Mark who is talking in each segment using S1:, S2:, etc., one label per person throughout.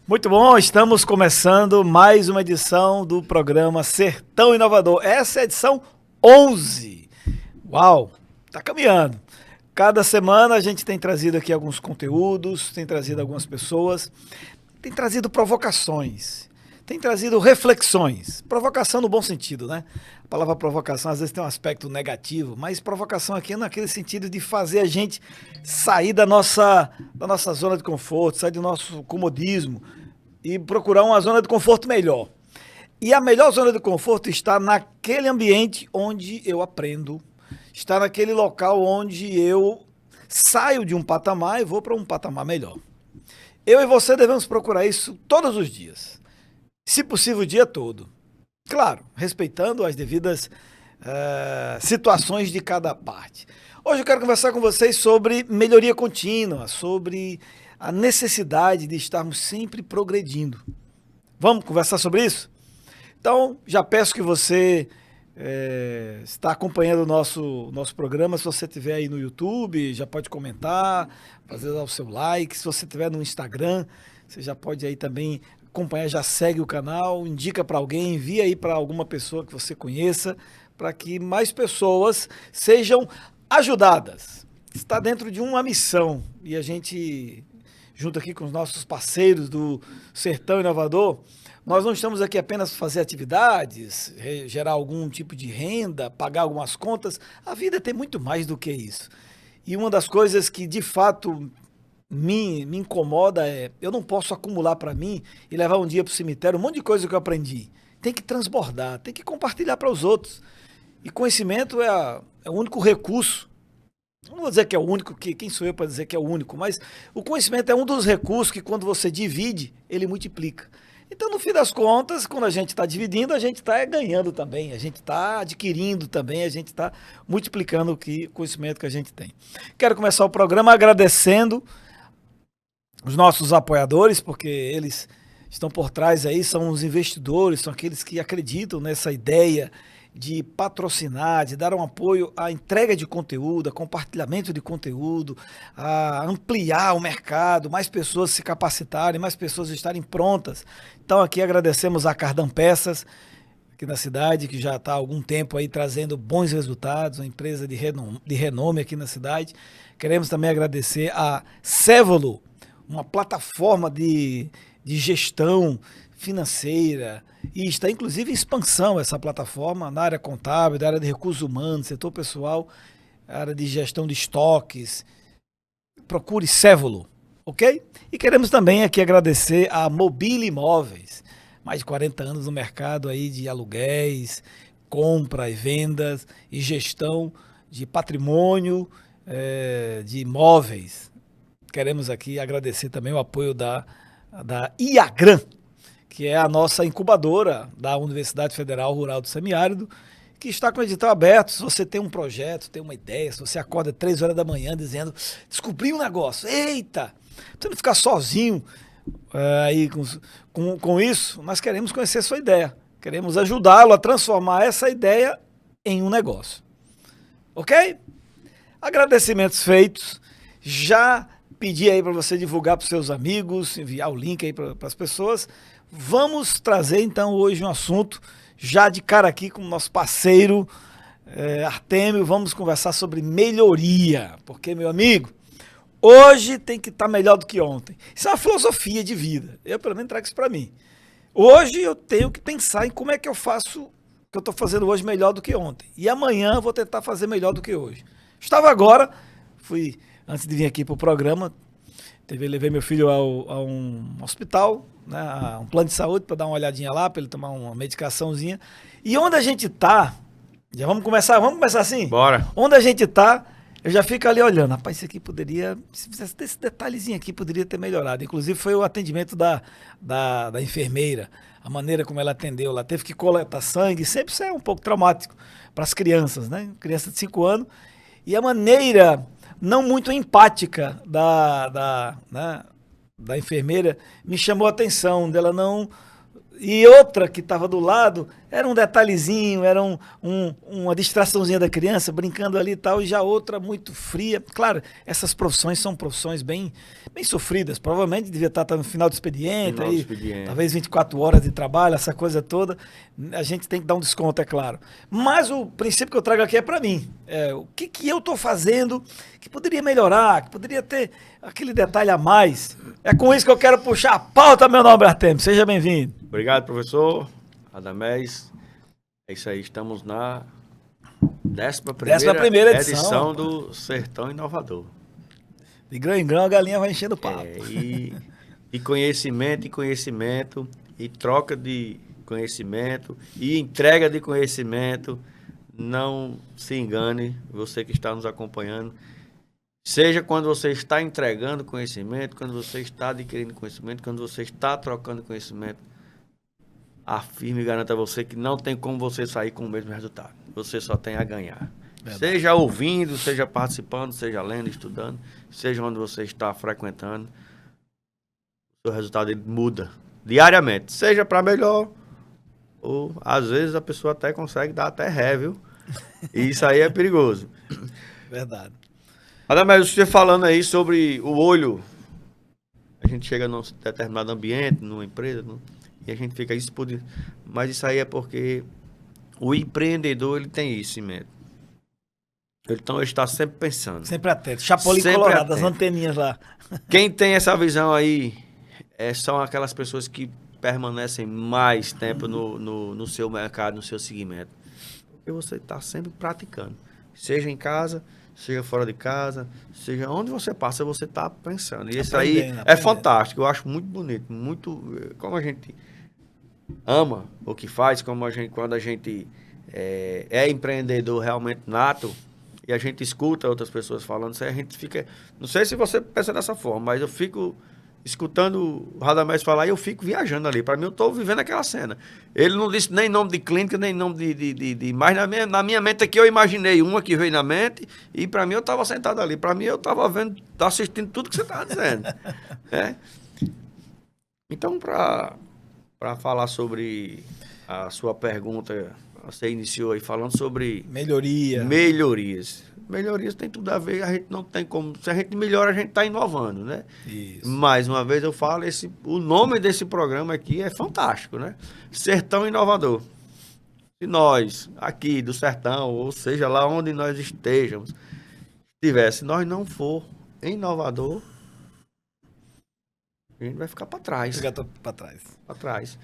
S1: Muito bom, estamos começando mais uma edição do programa Sertão Inovador. Essa é a edição 11. Uau, tá caminhando. Cada semana a gente tem trazido aqui alguns conteúdos, tem trazido algumas pessoas, tem trazido provocações, tem trazido reflexões. Provocação no bom sentido, né? A palavra provocação às vezes tem um aspecto negativo, mas provocação aqui é naquele sentido de fazer a gente sair da nossa zona de conforto, sair do nosso comodismo e procurar uma zona de conforto melhor. E a melhor zona de conforto está naquele ambiente onde eu aprendo, está naquele local onde eu saio de um patamar e vou para um patamar melhor. Eu e você devemos procurar isso todos os dias, se possível o dia todo. Claro, respeitando as devidas situações de cada parte. Hoje eu quero conversar com vocês sobre melhoria contínua, sobre a necessidade de estarmos sempre progredindo. Vamos conversar sobre isso? Então, já peço que você está acompanhando o nosso programa. Se você estiver aí no YouTube, já pode comentar, fazer o seu like. Se você estiver no Instagram, você já pode aí também acompanhar, já segue o canal, indica para alguém, envia aí para alguma pessoa que você conheça, para que mais pessoas sejam ajudadas. Está dentro de uma missão e a gente, junto aqui com os nossos parceiros do Sertão Inovador, nós não estamos aqui apenas para fazer atividades, gerar algum tipo de renda, pagar algumas contas. A vida tem muito mais do que isso. E uma das coisas que de fato me incomoda é, eu não posso acumular para mim e levar um dia para o cemitério um monte de coisa que eu aprendi. Tem que transbordar, tem que compartilhar para os outros. E conhecimento é o único recurso. Não vou dizer que é o único, quem sou eu para dizer que é o único, mas o conhecimento é um dos recursos que quando você divide, ele multiplica. Então, no fim das contas, quando a gente está dividindo, a gente está ganhando também, a gente está adquirindo também, a gente está multiplicando o conhecimento que a gente tem. Quero começar o programa agradecendo os nossos apoiadores, porque eles estão por trás aí, são os investidores, são aqueles que acreditam nessa ideia de patrocinar, de dar um apoio à entrega de conteúdo, a compartilhamento de conteúdo, a ampliar o mercado, mais pessoas se capacitarem, mais pessoas estarem prontas. Então aqui agradecemos a Cardan Peças, aqui na cidade, que já está há algum tempo aí trazendo bons resultados, uma empresa de renome aqui na cidade. Queremos também agradecer a Cevolo, uma plataforma de gestão financeira, e está inclusive em expansão essa plataforma na área contábil, na área de recursos humanos, setor pessoal, área de gestão de estoques. Procure Cevolo, ok? E queremos também aqui agradecer a Mobile Imóveis, mais de 40 anos no mercado aí de aluguéis, compra e vendas e gestão de patrimônio, de imóveis. Queremos aqui agradecer também o apoio da IAGRAN, que é a nossa incubadora da Universidade Federal Rural do Semiárido, que está com o edital aberto. Se você tem um projeto, tem uma ideia, se você acorda 3 horas da manhã dizendo, descobri um negócio, eita, você não ficar sozinho aí com isso, nós queremos conhecer a sua ideia, queremos ajudá-lo a transformar essa ideia em um negócio. Ok? Agradecimentos feitos, já pedi aí para você divulgar para os seus amigos, enviar o link aí para as pessoas. Vamos trazer então hoje um assunto já de cara aqui com o nosso parceiro Artêmio. Vamos conversar sobre melhoria, porque, meu amigo, hoje tem que estar melhor do que ontem. Isso é uma filosofia de vida, eu pelo menos trago isso para mim. Hoje eu tenho que pensar em como é que eu faço o que eu estou fazendo hoje melhor do que ontem, e amanhã eu vou tentar fazer melhor do que hoje. Estava agora, antes de vir aqui para o programa, levei meu filho a um hospital, né, a um plano de saúde, para dar uma olhadinha lá, para ele tomar uma medicaçãozinha. E onde a gente tá, já vamos começar assim?
S2: Bora.
S1: Onde a gente tá, eu já fico ali olhando, rapaz, isso aqui poderia, se fizesse esse detalhezinho aqui, poderia ter melhorado. Inclusive foi o atendimento da enfermeira, a maneira como ela atendeu, ela teve que coletar sangue, sempre isso é um pouco traumático para as crianças, né? Criança de 5 anos, e a maneira não muito empática da enfermeira me chamou a atenção, dela não E outra que estava do lado era um detalhezinho, era uma distraçãozinha da criança brincando ali e tal, e já outra muito fria. Claro, essas profissões são profissões bem sofridas. Provavelmente devia estar no final do expediente,
S2: Final do
S1: aí,
S2: expediente.
S1: talvez 24 horas de trabalho, essa coisa toda. A gente tem que dar um desconto, é claro. Mas o princípio que eu trago aqui é para mim. O que eu estou fazendo que poderia melhorar, que poderia ter aquele detalhe a mais. É com isso que eu quero puxar a pauta, meu nobre Artemio. Seja bem-vindo.
S2: Obrigado, professor Radamés. É isso aí, estamos na 11ª edição do Sertão Inovador.
S1: De grão em grão a galinha vai enchendo o papo.
S2: E conhecimento, e troca de conhecimento, e entrega de conhecimento. Não se engane, você que está nos acompanhando. Seja quando você está entregando conhecimento, quando você está adquirindo conhecimento, quando você está trocando conhecimento, afirme e garanta a você que não tem como você sair com o mesmo resultado. Você só tem a ganhar. Verdade. Seja ouvindo, seja participando, seja lendo, estudando, seja onde você está frequentando, o seu resultado ele muda diariamente. Seja para melhor, ou às vezes a pessoa até consegue dar até ré, viu? E isso aí é perigoso.
S1: Verdade.
S2: Adamés, você falando aí sobre o olho, a gente chega num determinado ambiente, numa empresa, e a gente fica isso por... Mas isso aí é porque o empreendedor, ele tem isso em mente. Então, ele está sempre pensando.
S1: Sempre atento. Chapolin colorado, as anteninhas lá.
S2: Quem tem essa visão aí são aquelas pessoas que permanecem mais tempo no seu mercado, no seu segmento. Porque você está sempre praticando. Seja em casa, seja fora de casa, seja onde você passa, você está pensando. E isso aí é fantástico. Eu acho muito bonito. Muito... Como a gente ama o que faz, quando a gente é empreendedor realmente nato, e a gente escuta outras pessoas falando isso aí, a gente fica... Não sei se você pensa dessa forma, mas eu fico escutando o Radamés falar e eu fico viajando ali. Para mim, eu estou vivendo aquela cena. Ele não disse nem nome de clínica, nem nome de mas na minha mente aqui eu imaginei uma que veio na mente e para mim eu estava sentado ali. Para mim eu estava vendo, assistindo tudo que você estava dizendo. Então, para falar sobre a sua pergunta, você iniciou aí falando sobre... Melhorias. Melhorias tem tudo a ver, a gente não tem como... Se a gente melhora, a gente está inovando, né?
S1: Isso.
S2: Mais uma vez eu falo, o nome desse programa aqui é fantástico, né? Sertão Inovador. Se nós, aqui do Sertão, ou seja, lá onde nós estejamos, se nós não for inovador, a gente vai ficar para trás. Para trás.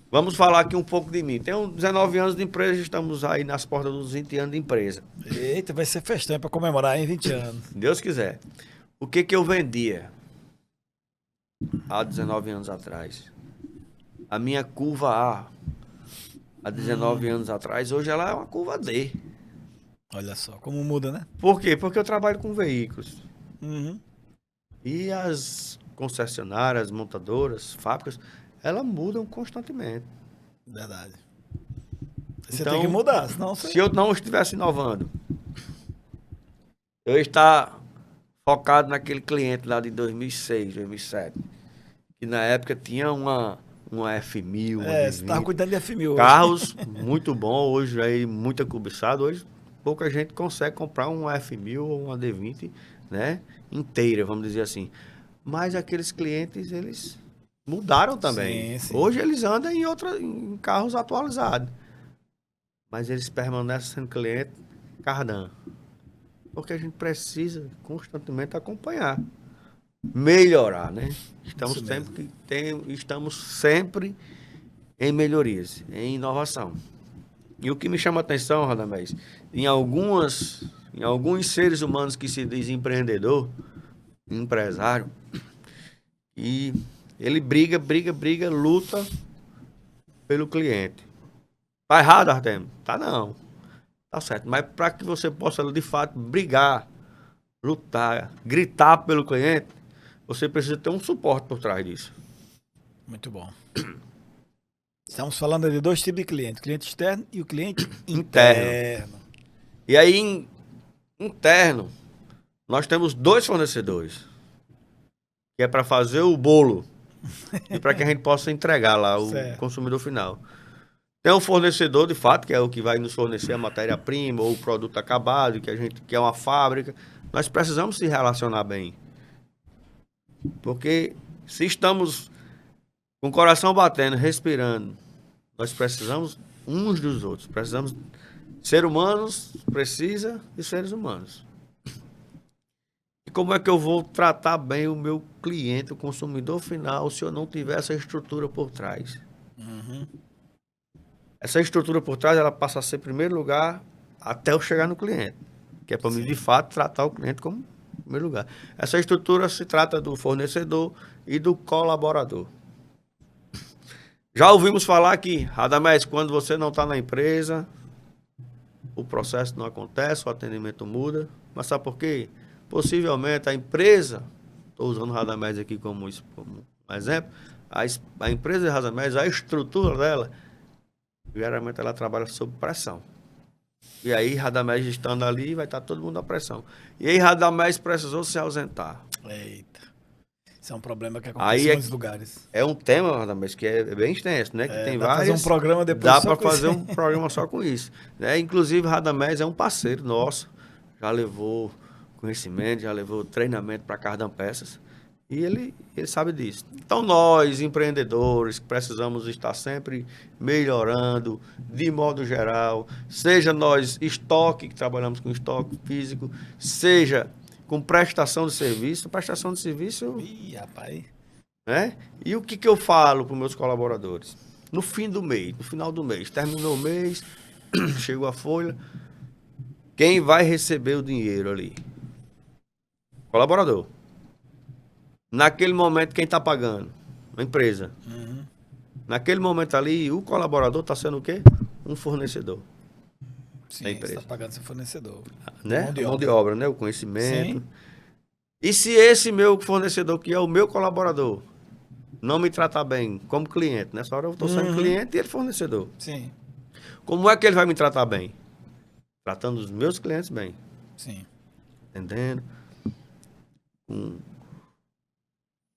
S2: Vamos falar aqui um pouco de mim. Tenho 19 anos de empresa, estamos aí nas portas dos 20 anos de empresa.
S1: Eita, vai ser festão para comemorar em 20 anos.
S2: Deus quiser. O que eu vendia há 19 anos atrás? A minha curva A, há 19 anos atrás, hoje ela é uma curva D.
S1: Olha só, como muda, né?
S2: Por quê? Porque eu trabalho com veículos.
S1: Uhum.
S2: E as concessionárias, montadoras, fábricas, elas mudam constantemente.
S1: Verdade. Você tem que mudar, senão você...
S2: Se eu não estivesse inovando, eu ia estar focado naquele cliente lá de 2006, 2007, que na época tinha uma F1000,
S1: você estava cuidando de F1000.
S2: Carros muito bom, hoje aí muito cobiçado, hoje pouca gente consegue comprar um F1000 ou uma D20, né, inteira, vamos dizer assim. Mas aqueles clientes, eles... mudaram também. Sim. Hoje eles andam em carros atualizados. Mas eles permanecem sendo cliente cardan. Porque a gente precisa constantemente acompanhar. Melhorar, né? Estamos sempre em melhorias, em inovação. E o que me chama a atenção, Radamés, em alguns seres humanos que se diz empreendedor, empresário, e ele briga, luta pelo cliente. Tá errado, Artemio? Tá não. Tá certo. Mas para que você possa, de fato, brigar, lutar, gritar pelo cliente, você precisa ter um suporte por trás disso.
S1: Muito bom. Estamos falando de dois tipos de cliente. O cliente externo e o cliente interno.
S2: E aí, interno, nós temos dois fornecedores. Que é para fazer o bolo. e para que a gente possa entregar lá o
S1: Certo.
S2: consumidor final. Tem um fornecedor, de fato, que é o que vai nos fornecer a matéria-prima ou o produto acabado, que a gente quer uma fábrica. Nós precisamos se relacionar bem. Porque se estamos com o coração batendo, respirando, nós precisamos uns dos outros. Precisamos. Ser humanos precisa de seres humanos. E como é que eu vou tratar bem o meu cliente, o consumidor final, se eu não tiver essa estrutura por trás? Essa estrutura por trás, ela passa a ser, em primeiro lugar, até eu chegar no cliente. Que é para mim, de fato, tratar o cliente como em primeiro lugar. Essa estrutura se trata do fornecedor e do colaborador. Já ouvimos falar que, Radamés, quando você não está na empresa, o processo não acontece, o atendimento muda. Mas sabe por quê? Possivelmente a empresa, estou usando o Radamés aqui como exemplo, a empresa de Radamés, a estrutura dela, geralmente ela trabalha sob pressão. E aí Radamés estando ali, vai estar todo mundo na pressão. E aí Radamés precisou se ausentar.
S1: Eita. Isso é um problema que acontece
S2: Aí
S1: em muitos lugares.
S2: É um tema, Radamés, que é bem extenso, né? Que tem
S1: dá pra
S2: várias.
S1: fazer um programa depois
S2: Dá
S1: só
S2: para
S1: com
S2: fazer
S1: isso.
S2: um programa só com isso. Né? Inclusive, Radamés é um parceiro nosso. Já levou conhecimento, já levou treinamento para Cardan Peças. E ele sabe disso. Então, nós, empreendedores, precisamos estar sempre melhorando, de modo geral. Seja nós estoque, que trabalhamos com estoque físico, seja com prestação de serviço. Prestação de serviço...
S1: Ih, rapaz.
S2: Né? E o que eu falo para os meus colaboradores? No fim do mês, no final do mês, terminou o mês, chegou a folha, quem vai receber o dinheiro ali? Colaborador. Naquele momento, quem está pagando? A empresa. Naquele momento ali, o colaborador está sendo o quê? Um fornecedor.
S1: Sim,
S2: Da
S1: você
S2: empresa.
S1: está pagando seu fornecedor.
S2: Né?
S1: Mão de
S2: Mão de
S1: obra.
S2: obra, né? O conhecimento.
S1: Sim.
S2: E se esse meu fornecedor, que é o meu colaborador, não me tratar bem como cliente, nessa hora eu estou sendo cliente e ele fornecedor.
S1: Sim,
S2: Como é que ele vai me tratar bem? Tratando os meus clientes bem.
S1: sim.
S2: Entendendo? Com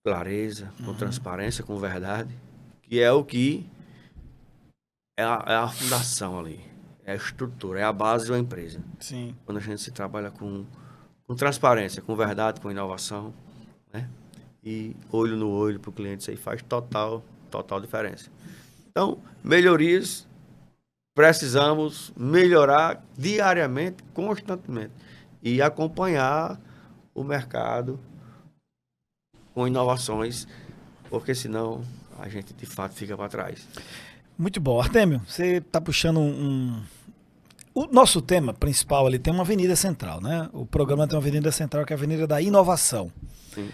S2: clareza, com transparência, com verdade. Que é o que é a fundação ali. É a estrutura, é a base de uma empresa.
S1: Sim.
S2: Quando a gente se trabalha com transparência, com verdade, com inovação, né? E olho no olho para o cliente, isso aí faz total diferença. Então, melhorias, precisamos melhorar diariamente, constantemente, e acompanhar o mercado com inovações, porque senão a gente de fato fica para trás.
S1: Muito bom. Artêmio, você está puxando O nosso tema principal ali tem uma avenida central, né? O programa tem uma avenida central que é a Avenida da Inovação.
S2: Sim.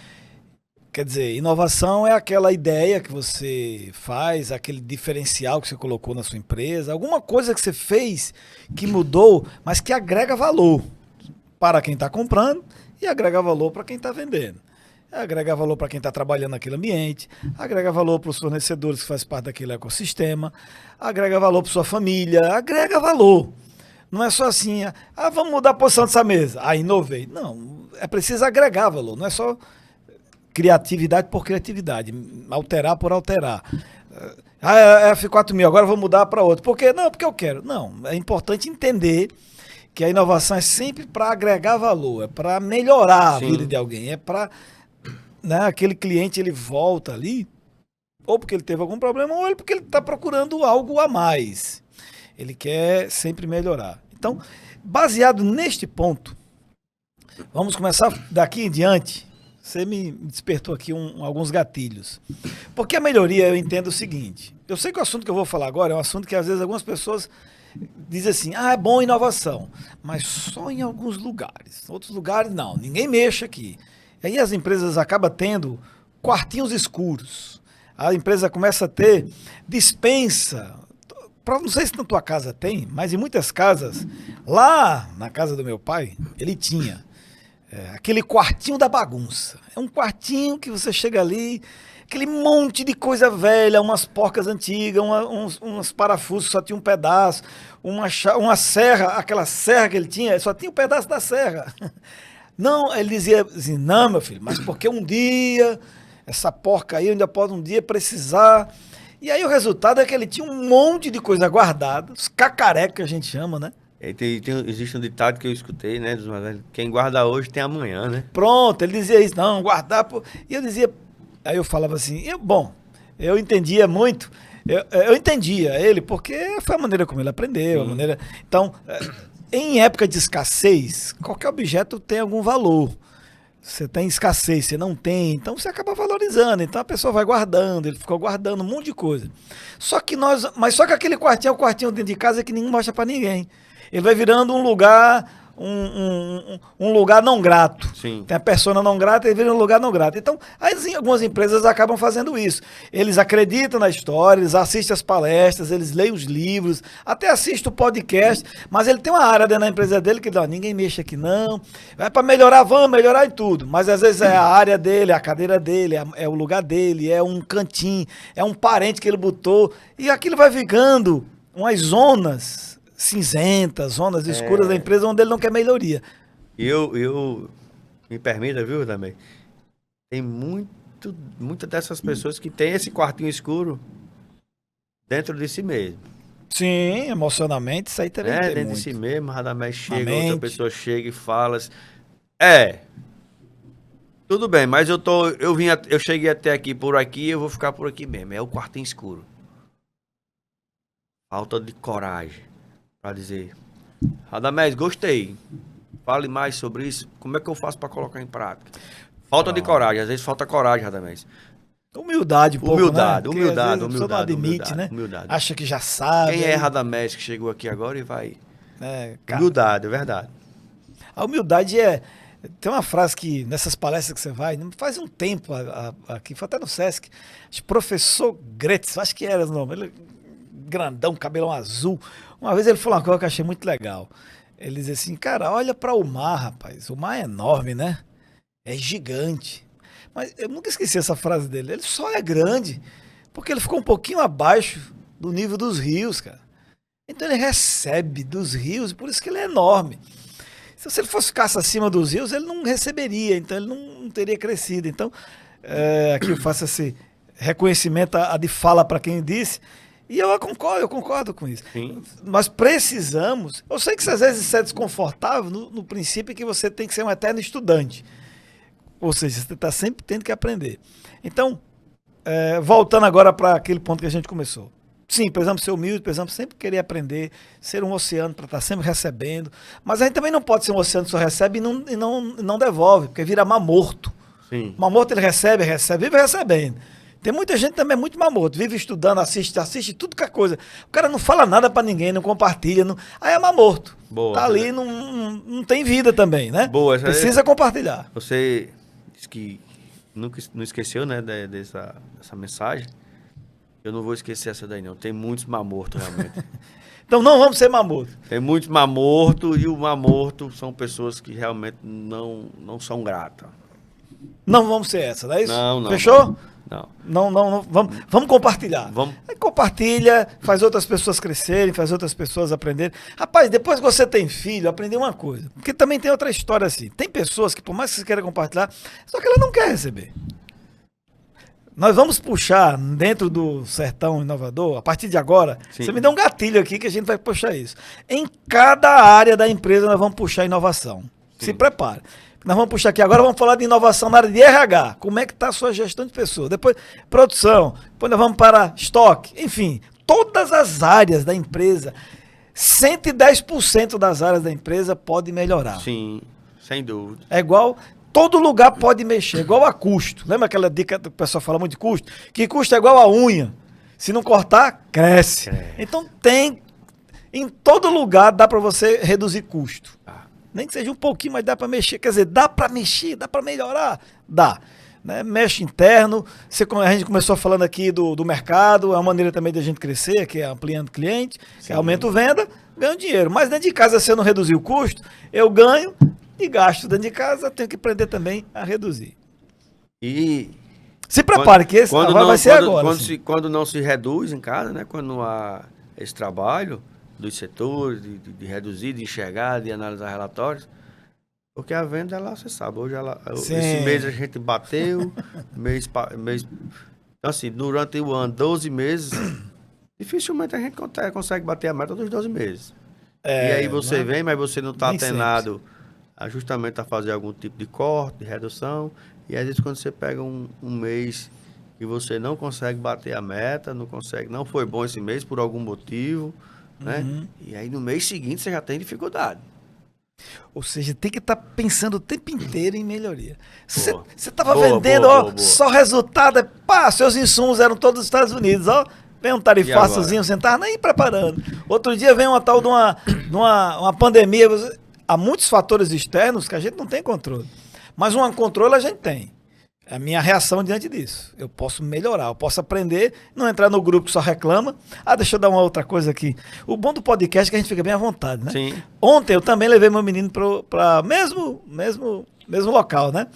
S1: Quer dizer, inovação é aquela ideia que você faz, aquele diferencial que você colocou na sua empresa, alguma coisa que você fez que mudou, mas que agrega valor para quem está comprando e agrega valor para quem está vendendo. Agrega valor para quem está trabalhando naquele ambiente, agrega valor para os fornecedores que fazem parte daquele ecossistema, agrega valor para sua família, agrega valor. Não é só assim, vamos mudar a posição dessa mesa. Inovei. Não, é preciso agregar valor, não é só criatividade por criatividade, alterar por alterar. É F4000, agora eu vou mudar para outro. Por quê? Não, porque eu quero. Não, é importante entender que a inovação é sempre para agregar valor, é para melhorar a vida de alguém, é para, né, aquele cliente ele volta ali, ou porque ele teve algum problema, ou porque ele está procurando algo a mais. Ele quer sempre melhorar. Então, baseado neste ponto, vamos começar daqui em diante. Você me despertou aqui alguns gatilhos. Porque a melhoria, eu entendo o seguinte. Eu sei que o assunto que eu vou falar agora é um assunto que às vezes algumas pessoas dizem assim, é bom inovação, mas só em alguns lugares. Outros lugares, não, ninguém mexe aqui. E aí as empresas acabam tendo quartinhos escuros. A empresa começa a ter dispensa. Não sei se na tua casa tem, mas em muitas casas, lá na casa do meu pai, ele tinha aquele quartinho da bagunça. É um quartinho que você chega ali, aquele monte de coisa velha, umas porcas antigas, uns parafusos que só tinha um pedaço, uma serra, aquela serra que ele tinha, só tinha um pedaço da serra. Não, ele dizia assim, não, meu filho, mas porque um dia essa porca aí ainda pode um dia precisar. E aí o resultado é que ele tinha um monte de coisa guardada, os cacarecos que a gente chama, né?
S2: Existe um ditado que eu escutei, né, dos mais velhos, quem guarda hoje tem amanhã, né?
S1: Pronto, ele dizia isso, não, guardar. Pô. E eu dizia, aí eu falava assim, eu entendia muito, eu entendia ele, porque foi a maneira como ele aprendeu, a maneira. Então, em época de escassez, qualquer objeto tem algum valor. Você tem escassez, você não tem, então você acaba valorizando. Então a pessoa vai guardando, ele ficou guardando um monte de coisa. Só que só que aquele quartinho é o quartinho dentro de casa que ninguém mostra para ninguém. Ele vai virando um lugar, um lugar não grato.
S2: Sim.
S1: Tem a persona não grata e vira um lugar não grato. Então, algumas empresas acabam fazendo isso. Eles acreditam na história, eles assistem as palestras, eles leem os livros, até assistem o podcast, mas ele tem uma área dentro da empresa dele que ninguém mexe aqui não. É para melhorar, vamos melhorar em tudo. Mas às vezes é a área dele, a cadeira dele, é o lugar dele, é um cantinho, é um parente que ele botou. E aquilo vai ficando umas zonas cinzentas, zonas escuras da empresa onde ele não quer melhoria.
S2: Eu me permita, viu, também. Tem muitas dessas pessoas que tem esse quartinho escuro dentro de si mesmo.
S1: Sim, emocionalmente, isso aí também tem
S2: dentro
S1: muito.
S2: de si mesmo, Radamés chega,
S1: mente.
S2: outra pessoa chega e fala assim, tudo bem, mas eu cheguei até aqui por aqui, eu vou ficar por aqui mesmo. É o quartinho escuro. Falta de coragem para dizer, Radamés, gostei. Fale mais sobre isso. Como é que eu faço para colocar em prática? Falta de coragem, às vezes falta coragem, Radamés.
S1: Humildade, um pouco,
S2: humildade,
S1: né?
S2: humildade,
S1: A pessoa não admite, né?
S2: Humildade.
S1: Acha que já sabe.
S2: Quem é Radamés que chegou aqui agora e vai...
S1: Cara,
S2: humildade, é verdade.
S1: A humildade tem uma frase que nessas palestras que você vai, faz um tempo aqui, foi até no Sesc, professor Gretz, acho que era o nome, ele grandão, cabelão azul. Uma vez ele falou uma coisa que eu achei muito legal. Ele dizia assim, cara, olha para o mar, rapaz. O mar é enorme, né? É gigante. Mas eu nunca esqueci essa frase dele. Ele só é grande porque ele ficou um pouquinho abaixo do nível dos rios, cara. Então ele recebe dos rios, por isso que ele é enorme. Se ele ficasse acima dos rios, ele não receberia, então ele não teria crescido. Então, aqui eu faço esse reconhecimento de fala para quem disse. E eu concordo com isso.
S2: Sim.
S1: Nós precisamos... Eu sei que às vezes isso é desconfortável no princípio que você tem que ser um eterno estudante. Ou seja, você está sempre tendo que aprender. Então, voltando agora para aquele ponto que a gente começou. Sim, precisamos ser humildes, precisamos sempre querer aprender, ser um oceano para estar sempre recebendo. Mas a gente também não pode ser um oceano que só recebe e não devolve, porque vira mar morto.
S2: Sim.
S1: Mar morto ele recebe, vive recebendo. Tem muita gente também muito mamorto, vive estudando, assiste tudo que é coisa. O cara não fala nada pra ninguém, não compartilha, aí é mamorto.
S2: Boa.
S1: Tá ali, não tem vida também, né?
S2: Boa.
S1: Precisa compartilhar.
S2: Você disse que não esqueceu, né, dessa mensagem. Eu não vou esquecer essa daí, não. Tem muitos mamortos, realmente.
S1: Então não vamos ser mamorto.
S2: Tem muitos mamortos e o mamorto são pessoas que realmente não são gratas.
S1: Não vamos ser essa, não é isso?
S2: Não.
S1: Fechou?
S2: Não.
S1: Não, vamos compartilhar.
S2: Aí
S1: compartilha, faz outras pessoas crescerem, faz outras pessoas aprenderem. Rapaz, depois que você tem filho, aprender uma coisa. Porque também tem outra história assim. Tem pessoas que, por mais que você queira compartilhar, só que ela não quer receber. Nós vamos puxar dentro do Sertão Inovador, a partir de agora,
S2: Sim.
S1: Você me dá um gatilho aqui que a gente vai puxar isso. Em cada área da empresa nós vamos puxar inovação.
S2: Sim.
S1: Se prepare. Nós vamos puxar aqui agora, vamos falar de inovação na área de RH. Como é que está a sua gestão de pessoas? Depois, produção. Depois nós vamos para estoque. Enfim, todas as áreas da empresa, 110% das áreas da empresa pode melhorar.
S2: Sim, sem dúvida.
S1: É igual, todo lugar pode mexer, igual a custo. Lembra aquela dica que o pessoal fala muito de custo? Que custo é igual a unha. Se não cortar, cresce. Então em todo lugar dá para você reduzir custo. Nem que seja um pouquinho, mas dá para mexer. Quer dizer, dá para mexer, dá para melhorar? Dá. Né? Mexe interno. A gente começou falando aqui do mercado, é uma maneira também de a gente crescer, que é ampliando cliente, que aumenta a venda, ganha dinheiro. Mas dentro de casa, se eu não reduzir o custo, eu ganho e gasto. Dentro de casa, eu tenho que aprender também a reduzir.
S2: E
S1: se prepare, que esse vai ser agora.
S2: Quando não se reduz em casa, né? Quando não há esse trabalho dos setores, de reduzir, de enxergar, de analisar relatórios, Porque a venda, ela, você sabe, hoje
S1: Sim.
S2: esse mês a gente bateu, mês. Então, assim, durante o ano, 12 meses, dificilmente a gente consegue bater a meta dos 12 meses. E aí você vem, mas você não está atenado justamente a fazer algum tipo de corte, de redução. E às vezes quando você pega um mês que você não consegue bater a meta, não foi bom esse mês por algum motivo, né? E aí no mês seguinte você já tem dificuldade.
S1: Ou seja, tem que estar pensando o tempo inteiro em melhoria. Você
S2: Boa.
S1: estava
S2: Boa,
S1: vendendo,
S2: boa,
S1: ó,
S2: boa.
S1: só resultado, pá, seus insumos eram todos dos Estados Unidos, ó. Vem um tarifaçozinho, você não estava nem preparando. Outro dia vem uma tal de uma pandemia. Há muitos fatores externos que a gente não tem controle. Mas um controle a gente tem. É a minha reação diante disso. Eu posso melhorar, eu posso aprender, não entrar no grupo que só reclama. Deixa eu dar uma outra coisa aqui. O bom do podcast é que a gente fica bem à vontade, né?
S2: Sim.
S1: Ontem eu também levei meu menino para mesmo local, né?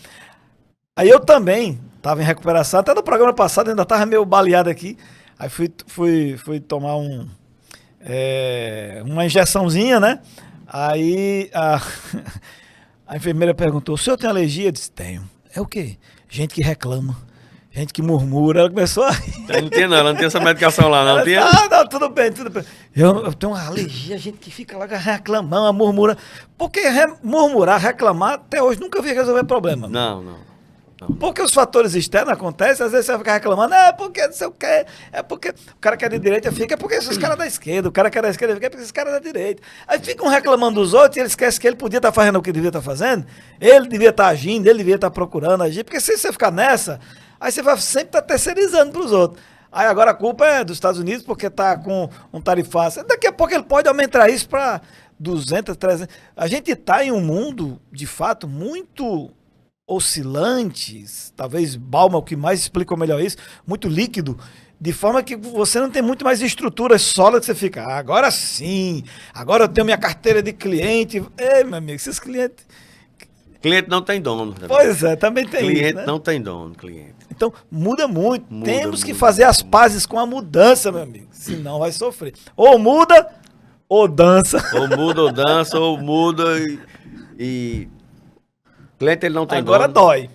S1: Aí eu também estava em recuperação, até no programa passado ainda estava meio baleado aqui. Aí fui tomar uma injeçãozinha, né? Aí a enfermeira perguntou, o senhor tem alergia? Eu disse, tenho. É o quê? Gente que reclama, gente que murmura. Ela começou a rir.
S2: Não tem não, ela não tem essa medicação lá, não tem?
S1: Não, tudo bem. Eu tenho uma alergia, gente que fica lá reclamando, murmura. Porque murmurar, reclamar, até hoje nunca vi resolver problema.
S2: Não.
S1: Porque os fatores externos acontecem, às vezes você vai ficar reclamando, é porque não sei o quê, é porque o cara que é de direita fica, é porque esses caras da esquerda, o cara que é da esquerda fica, é porque esses caras da direita. Aí ficam reclamando dos outros e eles esquecem que ele podia estar fazendo o que devia estar fazendo, ele devia estar agindo, ele devia estar procurando agir, porque se você ficar nessa, aí você vai sempre estar terceirizando para os outros. Aí agora a culpa é dos Estados Unidos porque está com um tarifaço. Daqui a pouco ele pode aumentar isso para 200, 300. A gente está em um mundo, de fato, muito oscilantes, talvez Bauman o que mais explica melhor isso, muito líquido, de forma que você não tem muito mais estruturas sólidas que você fica, agora sim, agora eu tenho minha carteira de cliente. Ei, meu amigo, esses clientes...
S2: Cliente não tem dono.
S1: Pois é, também tem
S2: cliente
S1: isso, né?
S2: não tem dono, cliente.
S1: Então, muda muito. Temos que fazer as pazes com a mudança, meu amigo, senão vai sofrer. Ou muda, ou dança.
S2: Ou muda, ou dança, ou muda e... Cliente, ele não tem
S1: agora
S2: dono.
S1: Dói.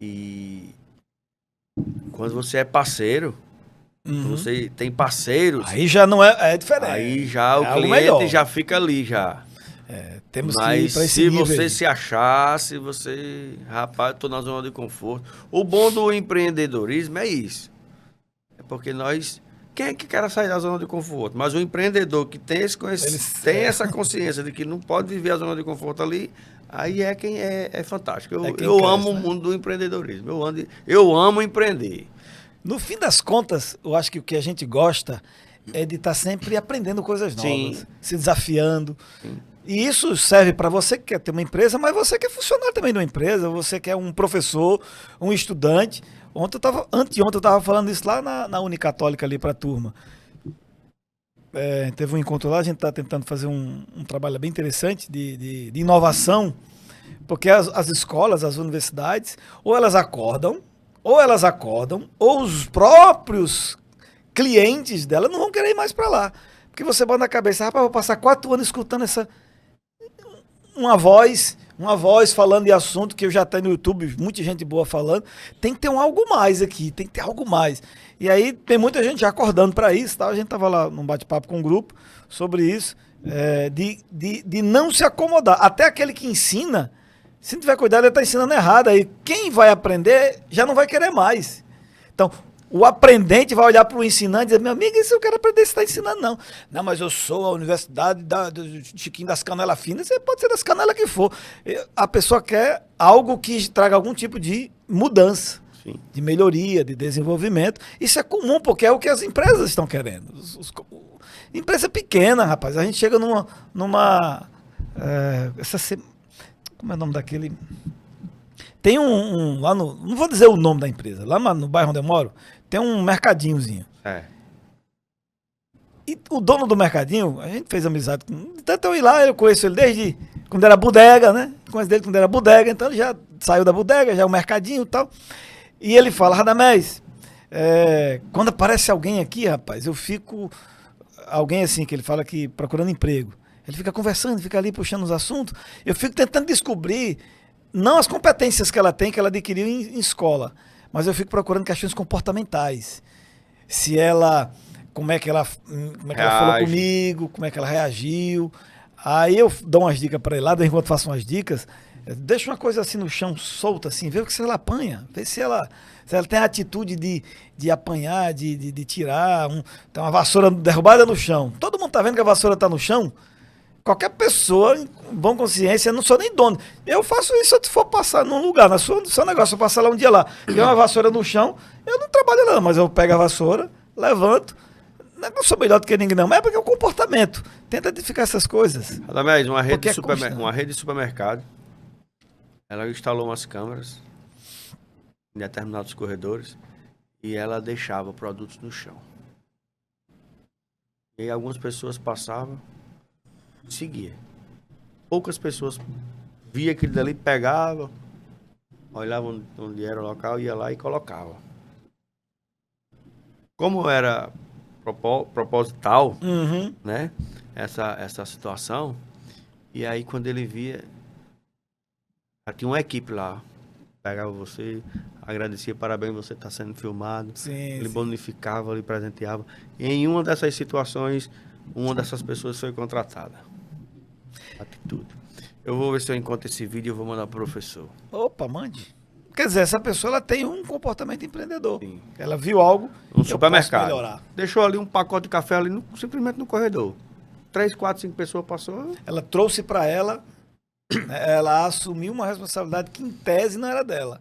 S2: E quando você é parceiro, você tem parceiros,
S1: Aí já não é diferente.
S2: aí já o cliente
S1: melhor.
S2: já fica ali já.
S1: Temos
S2: Mas
S1: que ir para esse
S2: se
S1: nível
S2: você
S1: aí.
S2: se achar, se você, rapaz, eu tô na zona de conforto. O bom do empreendedorismo é isso. É porque quem é que quer sair da zona de conforto? Mas o empreendedor que tem essa consciência de que não pode viver a zona de conforto ali, aí é quem é fantástico. Eu
S1: cresce,
S2: amo o mundo do empreendedorismo. Eu amo empreender.
S1: No fim das contas, eu acho que o que a gente gosta é de estar sempre aprendendo coisas novas,
S2: Sim.
S1: se desafiando. E isso serve para você que quer ter uma empresa, mas você quer funcionar também numa empresa, você quer um professor, um estudante. Anteontem eu estava falando isso lá na Unicatólica ali para a turma. Teve um encontro lá, a gente está tentando fazer um trabalho bem interessante de inovação, porque as escolas, as universidades, ou elas acordam, ou os próprios clientes dela não vão querer ir mais para lá. Porque você bota na cabeça, rapaz, eu vou passar 4 anos escutando uma voz falando de assunto que eu já tenho no YouTube, muita gente boa falando. Tem que ter algo mais aqui, tem que ter algo mais. E aí tem muita gente já acordando para isso, tá? A gente tava lá num bate-papo com um grupo sobre isso, de não se acomodar. Até aquele que ensina, se não tiver cuidado, ele está ensinando errado. Aí quem vai aprender já não vai querer mais. Então, o aprendente vai olhar para o ensinante e dizer, meu amigo, isso eu quero aprender, você está ensinando, não. Não, mas eu sou a universidade do Chiquinho das Canelas Finas, você pode ser das canelas que for. A pessoa quer algo que traga algum tipo de mudança,
S2: Sim.
S1: de melhoria, de desenvolvimento. Isso é comum, porque é o que as empresas estão querendo. Empresa pequena, rapaz, a gente chega numa como é o nome daquele... Tem lá no... Não vou dizer o nome da empresa. Lá no bairro onde eu moro, tem um mercadinhozinho. E o dono do mercadinho, a gente fez amizade com... Tanto eu ir lá, eu conheço ele desde quando era bodega, né? Conheço ele quando era bodega, então ele já saiu da bodega, já é o mercadinho e tal. E ele fala, Radamés, quando aparece alguém aqui, rapaz, eu fico... Alguém assim, que ele fala que procurando emprego. Ele fica conversando, fica ali puxando os assuntos. Eu fico tentando descobrir, não as competências que ela tem, que ela adquiriu em escola, mas eu fico procurando questões comportamentais. Se ela, como é que ela falou comigo, como é que ela reagiu. Aí eu dou umas dicas para ele lá, enquanto faço umas dicas, deixa uma coisa assim no chão, solta assim, vê se ela apanha, vê se ela tem a atitude de apanhar, de tirar, tem uma vassoura derrubada no chão. Todo mundo tá vendo que a vassoura tá no chão? Qualquer pessoa, com boa consciência, eu não sou nem dono. Eu faço isso se eu for passar num lugar, no seu negócio, eu passar lá um dia lá, tem uma vassoura no chão, eu não trabalho lá, mas eu pego a vassoura, levanto, não sou melhor do que ninguém não, mas é porque é o comportamento. Tenta identificar essas coisas.
S2: Adamés, uma rede de supermercado, ela instalou umas câmeras em determinados corredores e ela deixava produtos no chão. E aí algumas pessoas passavam e seguiam. Poucas pessoas via aquilo dali, pegavam, olhavam onde era o local, ia lá e colocava. Como era proposital, né, essa situação, e aí quando ele via, já tinha uma equipe lá, pegava você, agradecia, parabéns, você está sendo filmado, ele bonificava, ele presenteava, e em uma dessas situações, uma dessas pessoas foi contratada. Atitude. Eu vou ver se eu encontro esse vídeo e eu vou mandar pro professor.
S1: Opa, mande. Quer dizer, essa pessoa ela tem um comportamento empreendedor. Sim. Ela viu algo
S2: no supermercado. Deixou ali um pacote de café ali simplesmente no corredor. 3, 4, 5 pessoas passou.
S1: Ela trouxe para ela, ela assumiu uma responsabilidade que em tese não era dela.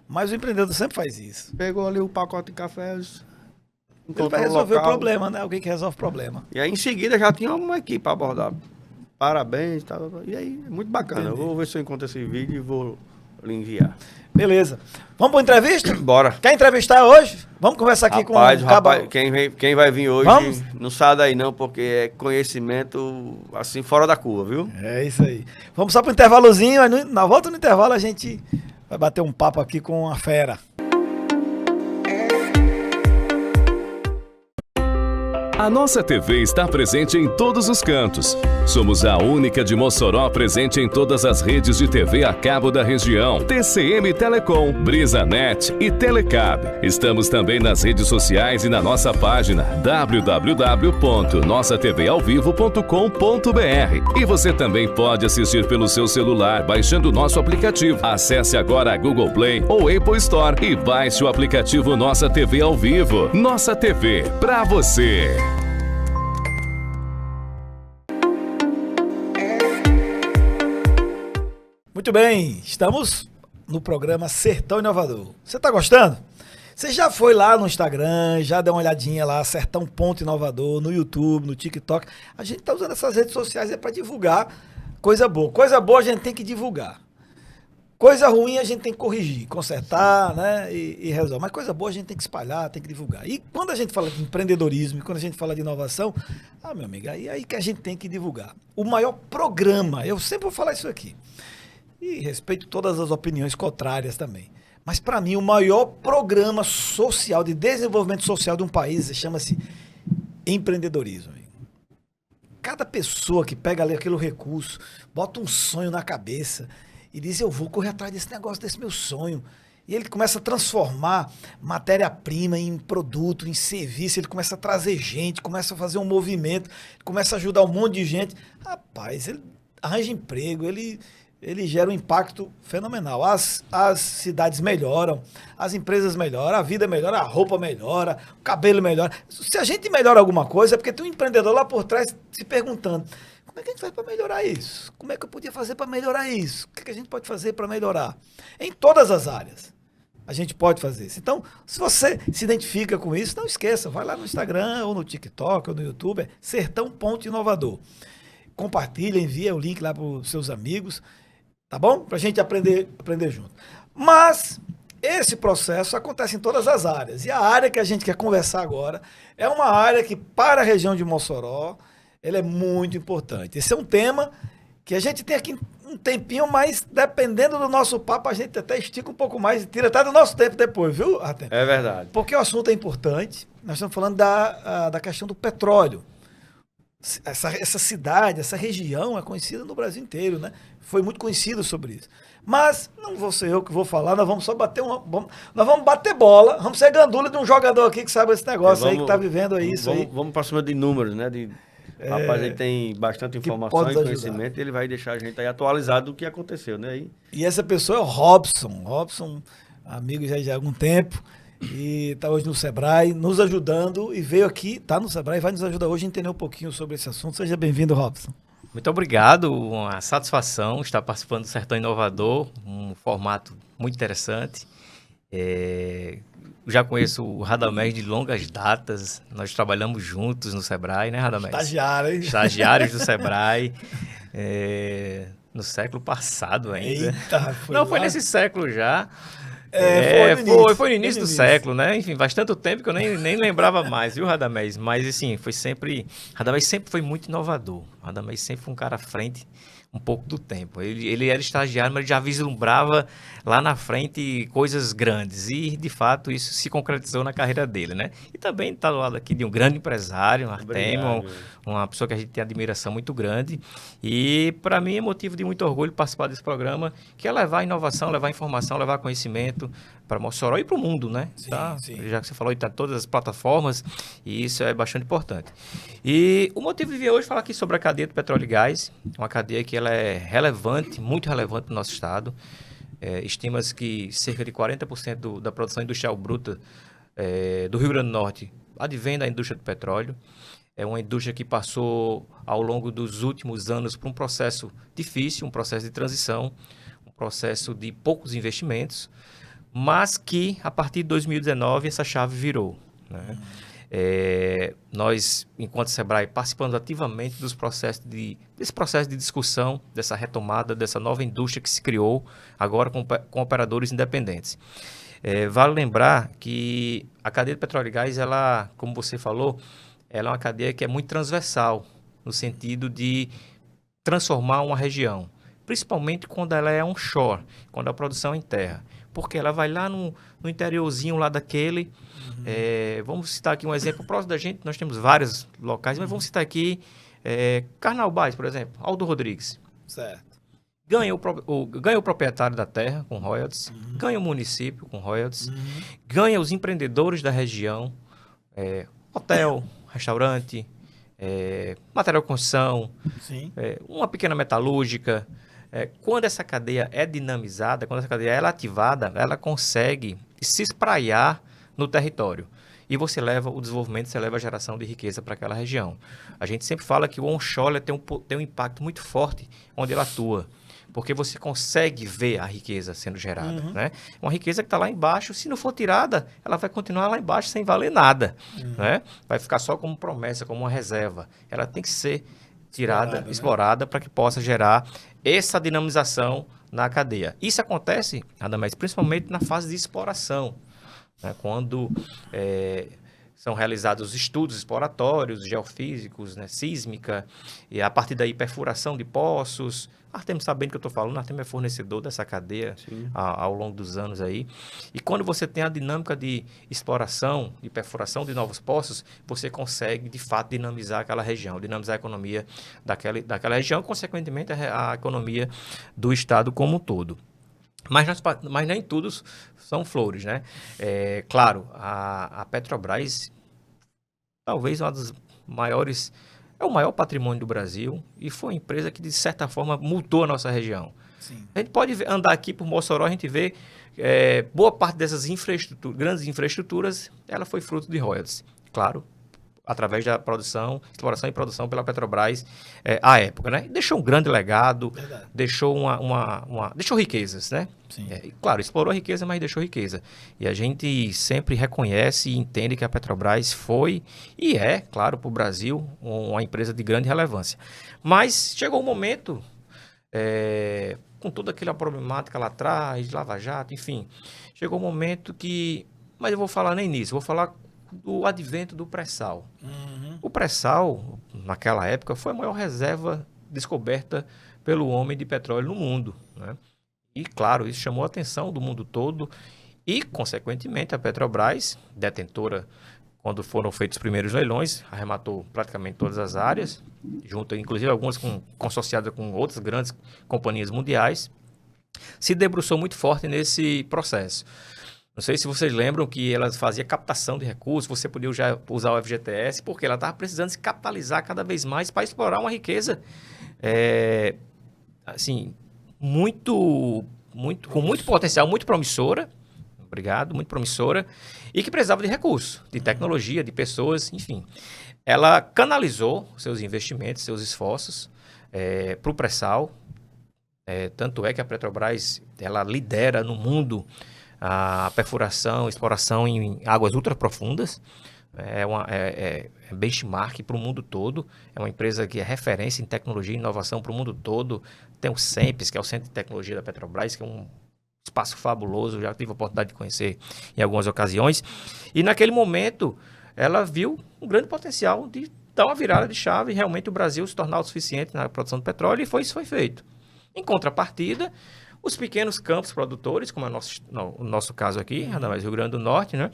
S1: Mas o empreendedor sempre faz isso.
S2: Pegou ali o pacote de cafés.
S1: Ele vai resolver o problema, né? Alguém que resolve o problema.
S2: E aí em seguida já tinha uma equipe para abordar. Parabéns, tal. E aí, é muito bacana. Entendi. Eu vou ver se eu encontro esse vídeo e vou lhe enviar.
S1: Beleza. Vamos para entrevista?
S2: Bora.
S1: Quer entrevistar hoje? Vamos conversar aqui com o
S2: rapaz, quem vai vir hoje, vamos? Não sai daí não, porque é conhecimento assim fora da curva, viu?
S1: É isso aí. Vamos só para o intervalozinho, na volta do intervalo a gente vai bater um papo aqui com a fera.
S3: A nossa TV está presente em todos os cantos. Somos a única de Mossoró presente em todas as redes de TV a cabo da região. TCM Telecom, BrisaNet e Telecab. Estamos também nas redes sociais e na nossa página www.nossaTVAovivo.com.br. E você também pode assistir pelo seu celular baixando o nosso aplicativo. Acesse agora a Google Play ou Apple Store e baixe o aplicativo Nossa TV ao Vivo. Nossa TV, pra você.
S1: Muito bem, estamos no programa Sertão Inovador. Você está gostando? Você já foi lá no Instagram, já deu uma olhadinha lá, Sertão Ponto Inovador, no YouTube, no TikTok. A gente está usando essas redes sociais para divulgar coisa boa. Coisa boa a gente tem que divulgar. Coisa ruim a gente tem que corrigir, consertar, né, e resolver. Mas coisa boa a gente tem que espalhar, tem que divulgar. E quando a gente fala de empreendedorismo, quando a gente fala de inovação, meu amigo, aí que a gente tem que divulgar. O maior programa, eu sempre vou falar isso aqui, e respeito todas as opiniões contrárias também. Mas, para mim, o maior programa social, de desenvolvimento social de um país, chama-se empreendedorismo. Amigo. Cada pessoa que pega ali aquele recurso, bota um sonho na cabeça e diz, eu vou correr atrás desse negócio, desse meu sonho. E ele começa a transformar matéria-prima em produto, em serviço, ele começa a trazer gente, começa a fazer um movimento, começa a ajudar um monte de gente. Rapaz, ele arranja emprego, ele gera um impacto fenomenal. As cidades melhoram, as empresas melhoram, a vida melhora, a roupa melhora, o cabelo melhora. Se a gente melhora alguma coisa, é porque tem um empreendedor lá por trás se perguntando, como é que a gente faz para melhorar isso? Como é que eu podia fazer para melhorar isso? O que a gente pode fazer para melhorar? Em todas as áreas, a gente pode fazer isso. Então, se você se identifica com isso, não esqueça, vai lá no Instagram, ou no TikTok, ou no YouTube, é Sertão Ponto Inovador. Compartilha, envia o link lá para os seus amigos, tá bom? Para a gente aprender junto. Mas esse processo acontece em todas as áreas. E a área que a gente quer conversar agora é uma área que, para a região de Mossoró, ela é muito importante. Esse é um tema que a gente tem aqui um tempinho, mas dependendo do nosso papo, a gente até estica um pouco mais e tira até do nosso tempo depois, viu, Artem?
S2: É verdade.
S1: Porque o assunto é importante. Nós estamos falando da questão do petróleo. essa cidade, essa região é conhecida no Brasil inteiro, né? Foi muito conhecido sobre isso. Mas não vou ser eu que vou falar, nós vamos só bater nós vamos bater bola, vamos ser gandula de um jogador aqui que sabe esse negócio aí, que tá vivendo aí, isso aí.
S2: Vamos para cima de números, né? Rapaz, ele tem bastante informação e conhecimento, e ele vai deixar a gente aí atualizado do que aconteceu, né?
S1: E essa pessoa é o Robson. Robson, amigo já de algum tempo, e está hoje no Sebrae, nos ajudando, e veio aqui, está no Sebrae, vai nos ajudar hoje a entender um pouquinho sobre esse assunto. Seja bem-vindo, Robson.
S4: Muito obrigado, uma satisfação estar participando do Sertão Inovador, um formato muito interessante. Já conheço o Radamés de longas datas, nós trabalhamos juntos no Sebrae, né, Radamés?
S1: Estagiário, hein?
S4: Estagiários do Sebrae, no século passado ainda.
S1: Eita,
S4: foi nesse século já. Foi no início do século, né? Enfim, faz tanto tempo que eu nem lembrava mais, viu, Radamés? Mas, assim, Radamés sempre foi muito inovador. Radamés sempre foi um cara à frente um pouco do tempo. Ele era estagiário, mas ele já vislumbrava lá na frente coisas grandes. E, de fato, isso se concretizou na carreira dele, né? E também está do lado aqui de um grande empresário, Artemio, uma pessoa que a gente tem admiração muito grande. E, para mim, é motivo de muito orgulho participar desse programa, que é levar inovação, levar informação, levar conhecimento para Mossoró e para o mundo, né?
S1: Sim,
S4: tá?
S1: sim.
S4: Já que você falou, está em todas as plataformas, e isso é bastante importante. E o motivo de vir hoje falar aqui sobre a cadeia do petróleo e gás, uma cadeia que ela é relevante, muito relevante para o nosso estado. Estima-se que cerca de 40% da produção industrial bruta do Rio Grande do Norte advém da indústria do petróleo. É uma indústria que passou, ao longo dos últimos anos, por um processo difícil, um processo de transição, um processo de poucos investimentos, mas que, a partir de 2019, essa chave virou, né? Nós, enquanto Sebrae, participamos ativamente desse processo de discussão, dessa retomada, dessa nova indústria que se criou, agora com operadores independentes. Vale lembrar que a cadeia de petróleo e gás, ela, como você falou, ela é uma cadeia que é muito transversal, no sentido de transformar uma região, principalmente quando ela é onshore, quando a produção é em terra. Porque ela vai lá no interiorzinho lá daquele. Vamos citar aqui um exemplo próximo da gente, nós temos vários locais, mas vamos citar aqui Carnaubais, por exemplo, Aldo Rodrigues.
S1: Certo.
S4: Ganha o proprietário da terra com royalties, ganha o município com royalties, ganha os empreendedores da região, hotel, restaurante, material de construção, uma pequena metalúrgica. Quando essa cadeia é dinamizada, quando essa cadeia é ativada, ela consegue se espraiar no território. E você leva o desenvolvimento, você leva a geração de riqueza para aquela região. A gente sempre fala que o onshore tem um impacto muito forte onde ele atua, porque você consegue ver a riqueza sendo gerada, né? Uma riqueza que está lá embaixo, se não for tirada, ela vai continuar lá embaixo sem valer nada, né? Vai ficar só como promessa, como uma reserva. Ela tem que ser tirada, explorada, para que possa gerar essa dinamização na cadeia. Isso acontece, Radamés, principalmente na fase de exploração, né? Quando são realizados estudos exploratórios, geofísicos, né? Sísmica, e a partir daí perfuração de poços. Artemio sabe bem do que eu estou falando, Artemio é fornecedor dessa cadeia ao longo dos anos aí. E quando você tem a dinâmica de exploração, de perfuração de novos poços, você consegue, de fato, dinamizar aquela região, dinamizar a economia daquela região, e, consequentemente, a economia do estado como um todo. Mas nem tudo são flores, né? Claro, a Petrobras, talvez uma das maiores... É o maior patrimônio do Brasil e foi uma empresa que, de certa forma, mudou a nossa região. Sim. A gente pode andar aqui por Mossoró, a gente vê boa parte dessas grandes infraestruturas, ela foi fruto de royalties. Claro, através da exploração e produção pela Petrobras à época, né? Deixou um grande legado, deixou deixou riquezas, né? Sim. Claro, explorou a riqueza, mas deixou riqueza. E a gente sempre reconhece e entende que a Petrobras foi e é, claro, para o Brasil, uma empresa de grande relevância. Mas chegou um momento, com toda aquela problemática lá atrás, Lava Jato, enfim, chegou um momento que... Mas eu vou falar nem nisso, vou falar do advento do pré-sal. O pré-sal, naquela época, foi a maior reserva descoberta pelo homem de petróleo no mundo, né? E, claro, isso chamou a atenção do mundo todo e, consequentemente, a Petrobras, detentora quando foram feitos os primeiros leilões, arrematou praticamente todas as áreas, junto, inclusive algumas consorciadas com outras grandes companhias mundiais, se debruçou muito forte nesse processo. Não sei se vocês lembram que ela fazia captação de recursos, você podia usar o FGTS, porque ela estava precisando se capitalizar cada vez mais para explorar uma riqueza assim, com muito potencial, muito promissora, muito promissora, e que precisava de recursos, de tecnologia, de pessoas, enfim. Ela canalizou seus investimentos, seus esforços para o pré-sal, tanto é que a Petrobras ela lidera no mundo a perfuração, exploração em águas ultraprofundas, é benchmark para o mundo todo, é uma empresa que é referência em tecnologia e inovação para o mundo todo. Tem o CEMPES, que é o Centro de Tecnologia da Petrobras, que é um espaço fabuloso, já tive a oportunidade de conhecer em algumas ocasiões, e naquele momento ela viu um grande potencial de dar uma virada de chave e realmente o Brasil se tornar autossuficiente na produção de petróleo, e isso foi feito. Em contrapartida, os pequenos campos produtores, como é o nosso caso aqui, ainda mais Rio Grande do Norte, né,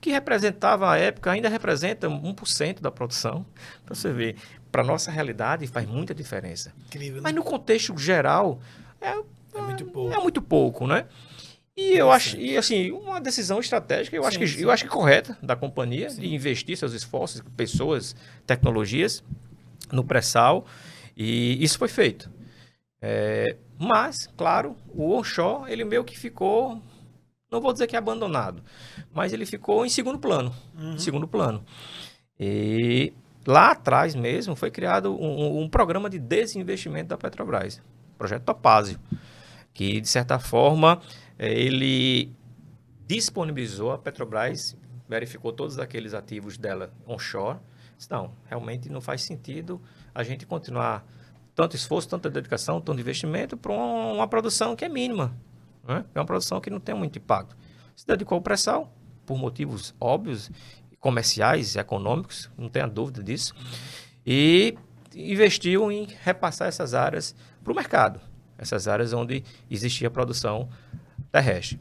S4: que representava à época, ainda representa 1% da produção. Então você vê, para a nossa realidade faz muita diferença.
S1: Incrível, né?
S4: Mas no contexto geral,
S1: É muito pouco.
S4: é muito pouco, né? E eu acho, e assim, uma decisão estratégica, eu acho que correta da companhia, de investir seus esforços, pessoas, tecnologias no pré-sal, e isso foi feito. Mas, claro, o onshore, ele meio que ficou, não vou dizer que abandonado, mas ele ficou em segundo plano. E lá atrás mesmo foi criado um programa de desinvestimento da Petrobras, o Projeto Topázio, que, de certa forma, ele disponibilizou a Petrobras, verificou todos aqueles ativos dela onshore. Disse, não, realmente não faz sentido a gente continuar tanto esforço, tanta dedicação, tanto investimento para uma produção que é mínima, né? É uma produção que não tem muito impacto. Se dedicou ao pré-sal, por motivos óbvios, comerciais, econômicos, não tenha dúvida disso, e investiu em repassar essas áreas para o mercado, essas áreas onde existia produção terrestre.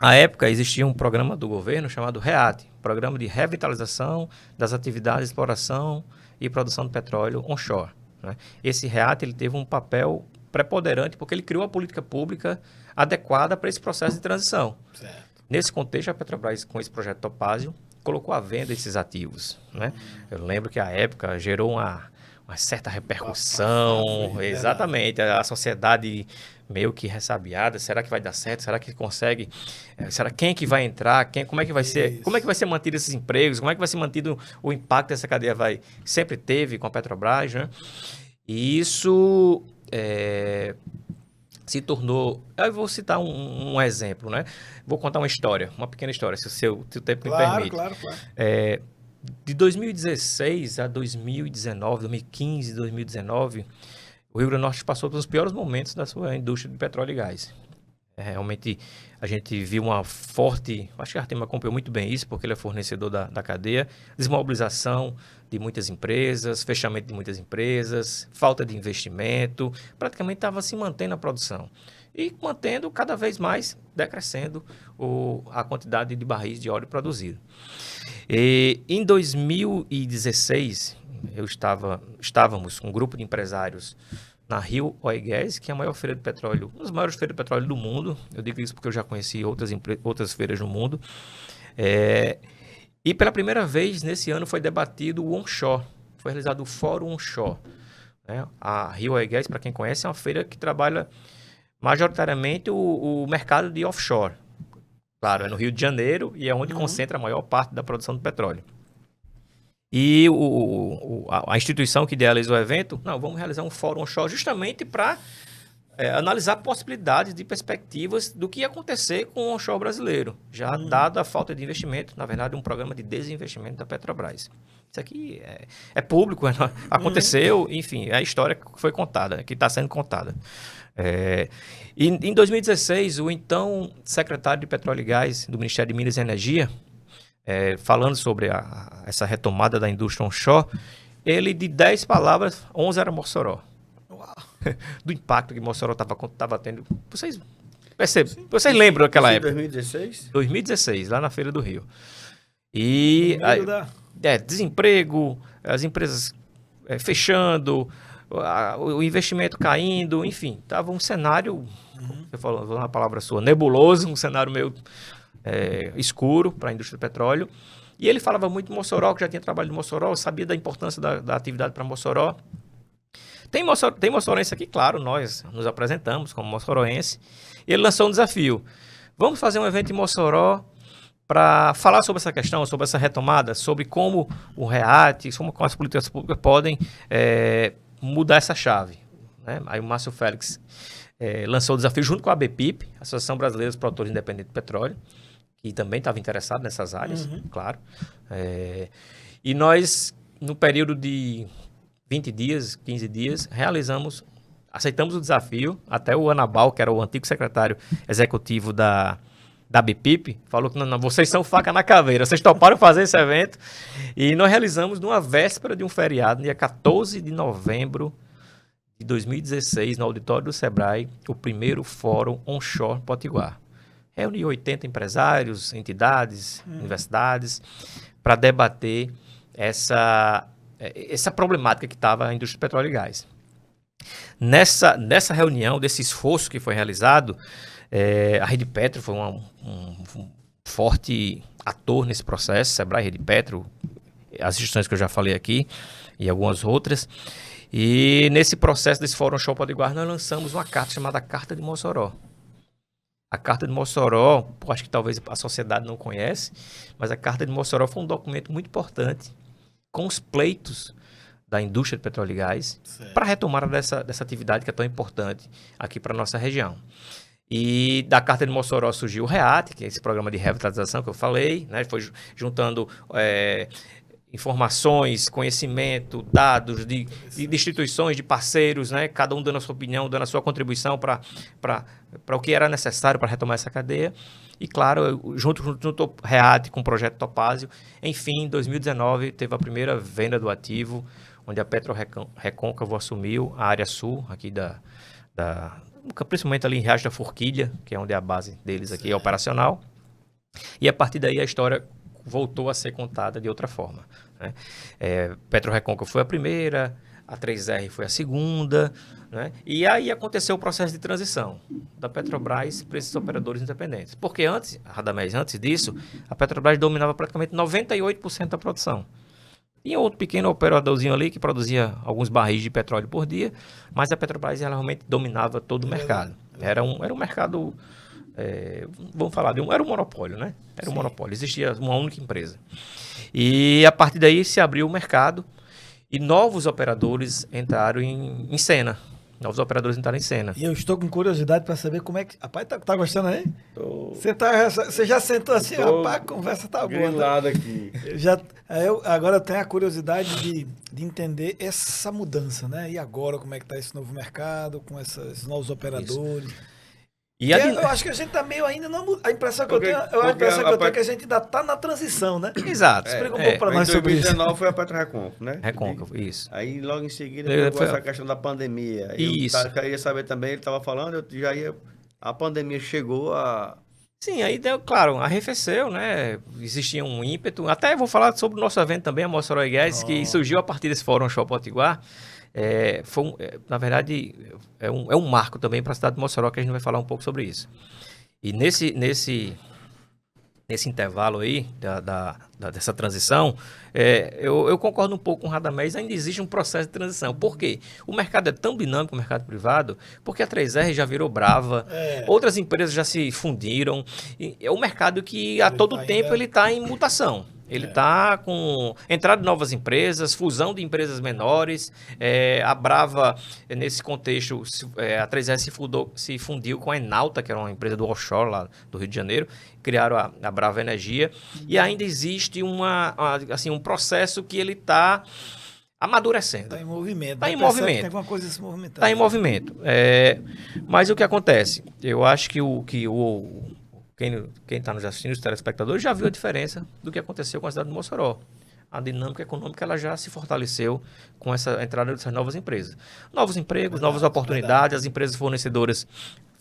S4: À época, existia um programa do governo chamado REAT, Programa de Revitalização das Atividades de Exploração e Produção de Petróleo Onshore. Né? Esse REAT ele teve um papel preponderante porque ele criou a política pública adequada para esse processo de transição.
S1: Certo.
S4: Nesse contexto, a Petrobras, com esse projeto Topázio, colocou à venda esses ativos. Né? Eu lembro que, à época, gerou uma certa repercussão. Exatamente. A sociedade meio que ressabiada. Será que vai dar certo? Será que consegue? Quem é que vai entrar? Como é que vai ser? Como é que vai ser mantido esses empregos? Como é que vai ser mantido o impacto dessa cadeia? Sempre teve com a Petrobras, né? E isso se tornou... Eu vou citar um exemplo, né? Vou contar uma história, uma pequena história, se o tempo me permite.
S1: Claro.
S4: De 2016 a 2019, 2015, 2019, o Rio Grande do Norte passou pelos piores momentos da sua indústria de petróleo e gás. Realmente, a gente viu uma forte... Acho que a Artem acompanhou muito bem isso, porque ele é fornecedor da cadeia. Desmobilização de muitas empresas, fechamento de muitas empresas, falta de investimento. Praticamente estava se mantendo a produção. E mantendo cada vez mais, decrescendo a quantidade de barris de óleo produzido. E em 2016, estávamos com um grupo de empresários na Rio Oil Gas, que é a maior feira de petróleo, uma das maiores feiras de petróleo do mundo. Eu digo isso porque eu já conheci outras feiras no mundo. E pela primeira vez nesse ano foi debatido o onshore. Foi realizado o Fórum Onshore. Né? A Rio Oil Gas, para quem conhece, é uma feira que trabalha majoritariamente o mercado de offshore. Claro, é no Rio de Janeiro e é onde concentra a maior parte da produção de petróleo. E a instituição que idealizou o evento, vamos realizar um fórum onshore justamente para analisar possibilidades de perspectivas do que ia acontecer com o onshore brasileiro, já dada a falta de investimento, na verdade, um programa de desinvestimento da Petrobras. Isso aqui é público, aconteceu, enfim, é a história que foi contada, que está sendo contada. E em 2016, o então secretário de Petróleo e Gás do Ministério de Minas e Energia, falando sobre essa retomada da indústria onshore, ele, de 10 palavras, 11 era Mossoró.
S1: Uau.
S4: Do impacto que Mossoró estava tendo. Vocês lembram daquela época?
S2: 2016?
S4: 2016, lá na Feira do Rio. E
S1: No meio da...
S4: desemprego, as empresas fechando, o investimento caindo, enfim, estava um cenário, você falou, vou usar uma palavra sua, nebuloso, um cenário meio escuro para a indústria do petróleo. E ele falava muito de Mossoró, que já tinha trabalhado em Mossoró, sabia da importância da atividade para Mossoró. Tem moçoroense aqui, claro, nós nos apresentamos como moçoroense. E ele lançou um desafio. Vamos fazer um evento em Mossoró para falar sobre essa questão, sobre essa retomada, sobre como o REAT, como as políticas públicas podem mudar essa chave. Né? Aí o Márcio Félix lançou o desafio junto com a ABPIP, Associação Brasileira dos Produtores Independentes de Petróleo, que também estava interessado nessas áreas, claro. E nós, no período de 20 dias, 15 dias, aceitamos o desafio. Até o Anabal, que era o antigo secretário executivo da ABPIP, falou que não, vocês são faca na caveira, vocês toparam fazer esse evento. E nós realizamos numa véspera de um feriado, dia 14 de novembro de 2016, no auditório do Sebrae, o primeiro Fórum Onshore Potiguar. Reuniu 80 empresários, entidades, universidades, para debater essa problemática que estava a indústria de petróleo e gás. Nessa reunião, desse esforço que foi realizado, a Rede Petro foi um forte ator nesse processo, Sebrae, Rede Petro, as instituições que eu já falei aqui e algumas outras. E nesse processo desse Fórum Onshore Potiguar, nós lançamos uma carta chamada Carta de Mossoró. A Carta de Mossoró, acho que talvez a sociedade não conhece, mas a Carta de Mossoró foi um documento muito importante com os pleitos da indústria de petróleo e gás para a retomada dessa atividade que é tão importante aqui para a nossa região. E da Carta de Mossoró surgiu o REAT, que é esse programa de revitalização que eu falei, né? Foi juntando informações, conhecimento, dados de instituições, de parceiros, né? Cada um dando a sua opinião, dando a sua contribuição para o que era necessário para retomar essa cadeia. E, claro, junto ao REAT com o projeto Topázio, enfim, em 2019 teve a primeira venda do ativo, onde a PetroRecôncavo assumiu a área sul, aqui principalmente ali em Riacho da Forquilha, que é onde é a base deles aqui, é operacional. E a partir daí a história voltou a ser contada de outra forma. Né? PetroRecôncavo foi a primeira, a 3R foi a segunda, né? E aí aconteceu o processo de transição da Petrobras para esses operadores independentes. Porque antes disso, a Petrobras dominava praticamente 98% da produção. Tinha outro pequeno operadorzinho ali que produzia alguns barris de petróleo por dia, mas a Petrobras ela realmente dominava todo o mercado. Era um mercado, vamos falar, era um monopólio, né? Era um monopólio, existia uma única empresa. E a partir daí se abriu o mercado e novos operadores entraram em cena. E
S1: eu estou com curiosidade para saber como é que... Rapaz, tá gostando aí? Você já sentou assim, rapaz, a conversa tá boa.
S2: Grilado aqui.
S1: Agora eu tenho a curiosidade de entender essa mudança, né? E agora, como é que tá esse novo mercado, com esses novos operadores? Isso. Eu acho que a gente tá meio ainda não... A impressão que eu tenho é que a gente ainda tá na transição, né?
S4: Exato.
S1: Explica um pouco para nós sobre isso.
S2: Em 2019 foi a PetroRecôncavo, né?
S4: Recôncavo, isso.
S2: Aí logo em seguida pegou essa questão da pandemia.
S4: Isso.
S2: Eu queria saber também, ele estava falando, a pandemia chegou a...
S4: Sim, aí deu, claro, arrefeceu, né? Existia um ímpeto. Até vou falar sobre o nosso evento também, a Mossoró e Gás, que surgiu a partir desse Fórum Onshore Potiguar. Na verdade, é um marco também para a cidade de Mossoró, que a gente vai falar um pouco sobre isso. E nesse intervalo aí, dessa transição, eu concordo um pouco com o Radamés, ainda existe um processo de transição. Por quê? O mercado é tão dinâmico, o mercado privado, porque a 3R já virou brava, outras empresas já se fundiram, e é um mercado que a todo tempo ele está em mutação. Ele está com entrada de novas empresas, fusão de empresas menores. A Brava, nesse contexto, a 3R se fundiu com a Enalta, que era uma empresa do offshore lá do Rio de Janeiro. Criaram a Brava Energia. E ainda existe um processo que ele está amadurecendo.
S1: Está em movimento.
S4: Está em movimento.
S1: Tem alguma coisa se movimentando.
S4: Está em movimento. Mas o que acontece? Eu acho que quem está nos assistindo, os telespectadores, já viu a diferença do que aconteceu com a cidade de Mossoró. A dinâmica econômica ela já se fortaleceu com essa entrada dessas novas empresas. Novos empregos, novas oportunidades, as empresas fornecedoras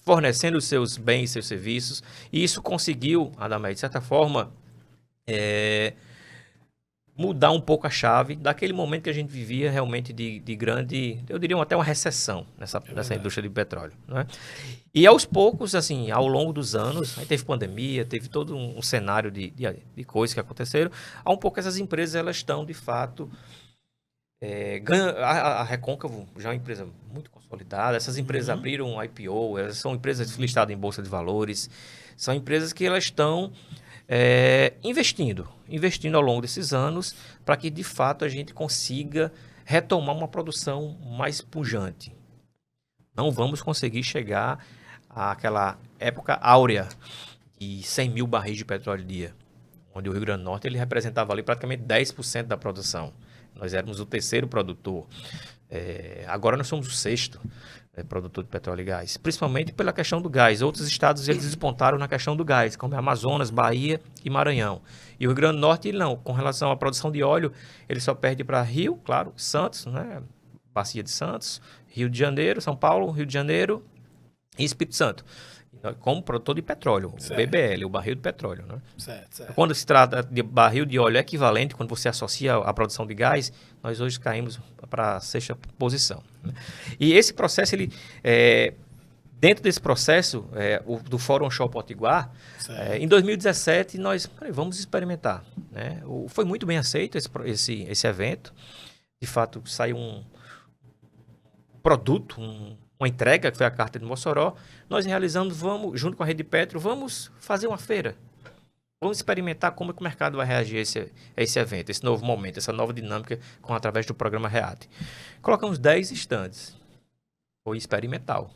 S4: fornecendo os seus bens, seus serviços. E isso conseguiu, Adamé, de certa forma, mudar um pouco a chave daquele momento que a gente vivia realmente de grande, eu diria até uma recessão nessa indústria de petróleo, né? E aos poucos, assim, ao longo dos anos, aí teve pandemia, teve todo um cenário de coisas que aconteceram, há um pouco essas empresas, elas estão, de fato, a Recôncavo já é uma empresa muito consolidada, essas empresas abriram um IPO, elas são empresas listadas em Bolsa de Valores, são empresas que elas estão investindo ao longo desses anos para que, de fato, a gente consiga retomar uma produção mais pujante. Não vamos conseguir chegar àquela época áurea de 100 mil barris de petróleo dia, onde o Rio Grande do Norte ele representava ali praticamente 10% da produção. Nós éramos o terceiro produtor. Agora nós somos o sexto produtor de petróleo e gás, principalmente pela questão do gás. Outros estados eles despontaram na questão do gás, como Amazonas, Bahia e Maranhão. E o Rio Grande do Norte, ele não. Com relação à produção de óleo, ele só perde para Rio, claro, Santos, né? Bacia de Santos, Rio de Janeiro, São Paulo, Rio de Janeiro e Espírito Santo. Como produtor de petróleo, certo. O BBL, o barril de petróleo, né? Certo. Quando se trata de barril de óleo equivalente, quando você associa a produção de gás, nós hoje caímos para a sexta posição, né? E esse processo, dentro desse processo, do Fórum Onshore Potiguar, em 2017, nós vamos experimentar, né? Foi muito bem aceito esse evento. De fato, saiu um produto, uma entrega, que foi a Carta de Mossoró. Nós realizamos, junto com a Rede Petro, vamos fazer uma feira. Vamos experimentar como é que o mercado vai reagir a esse evento, esse novo momento, essa nova dinâmica através do programa REAT. Colocamos 10 estandes. Foi experimental.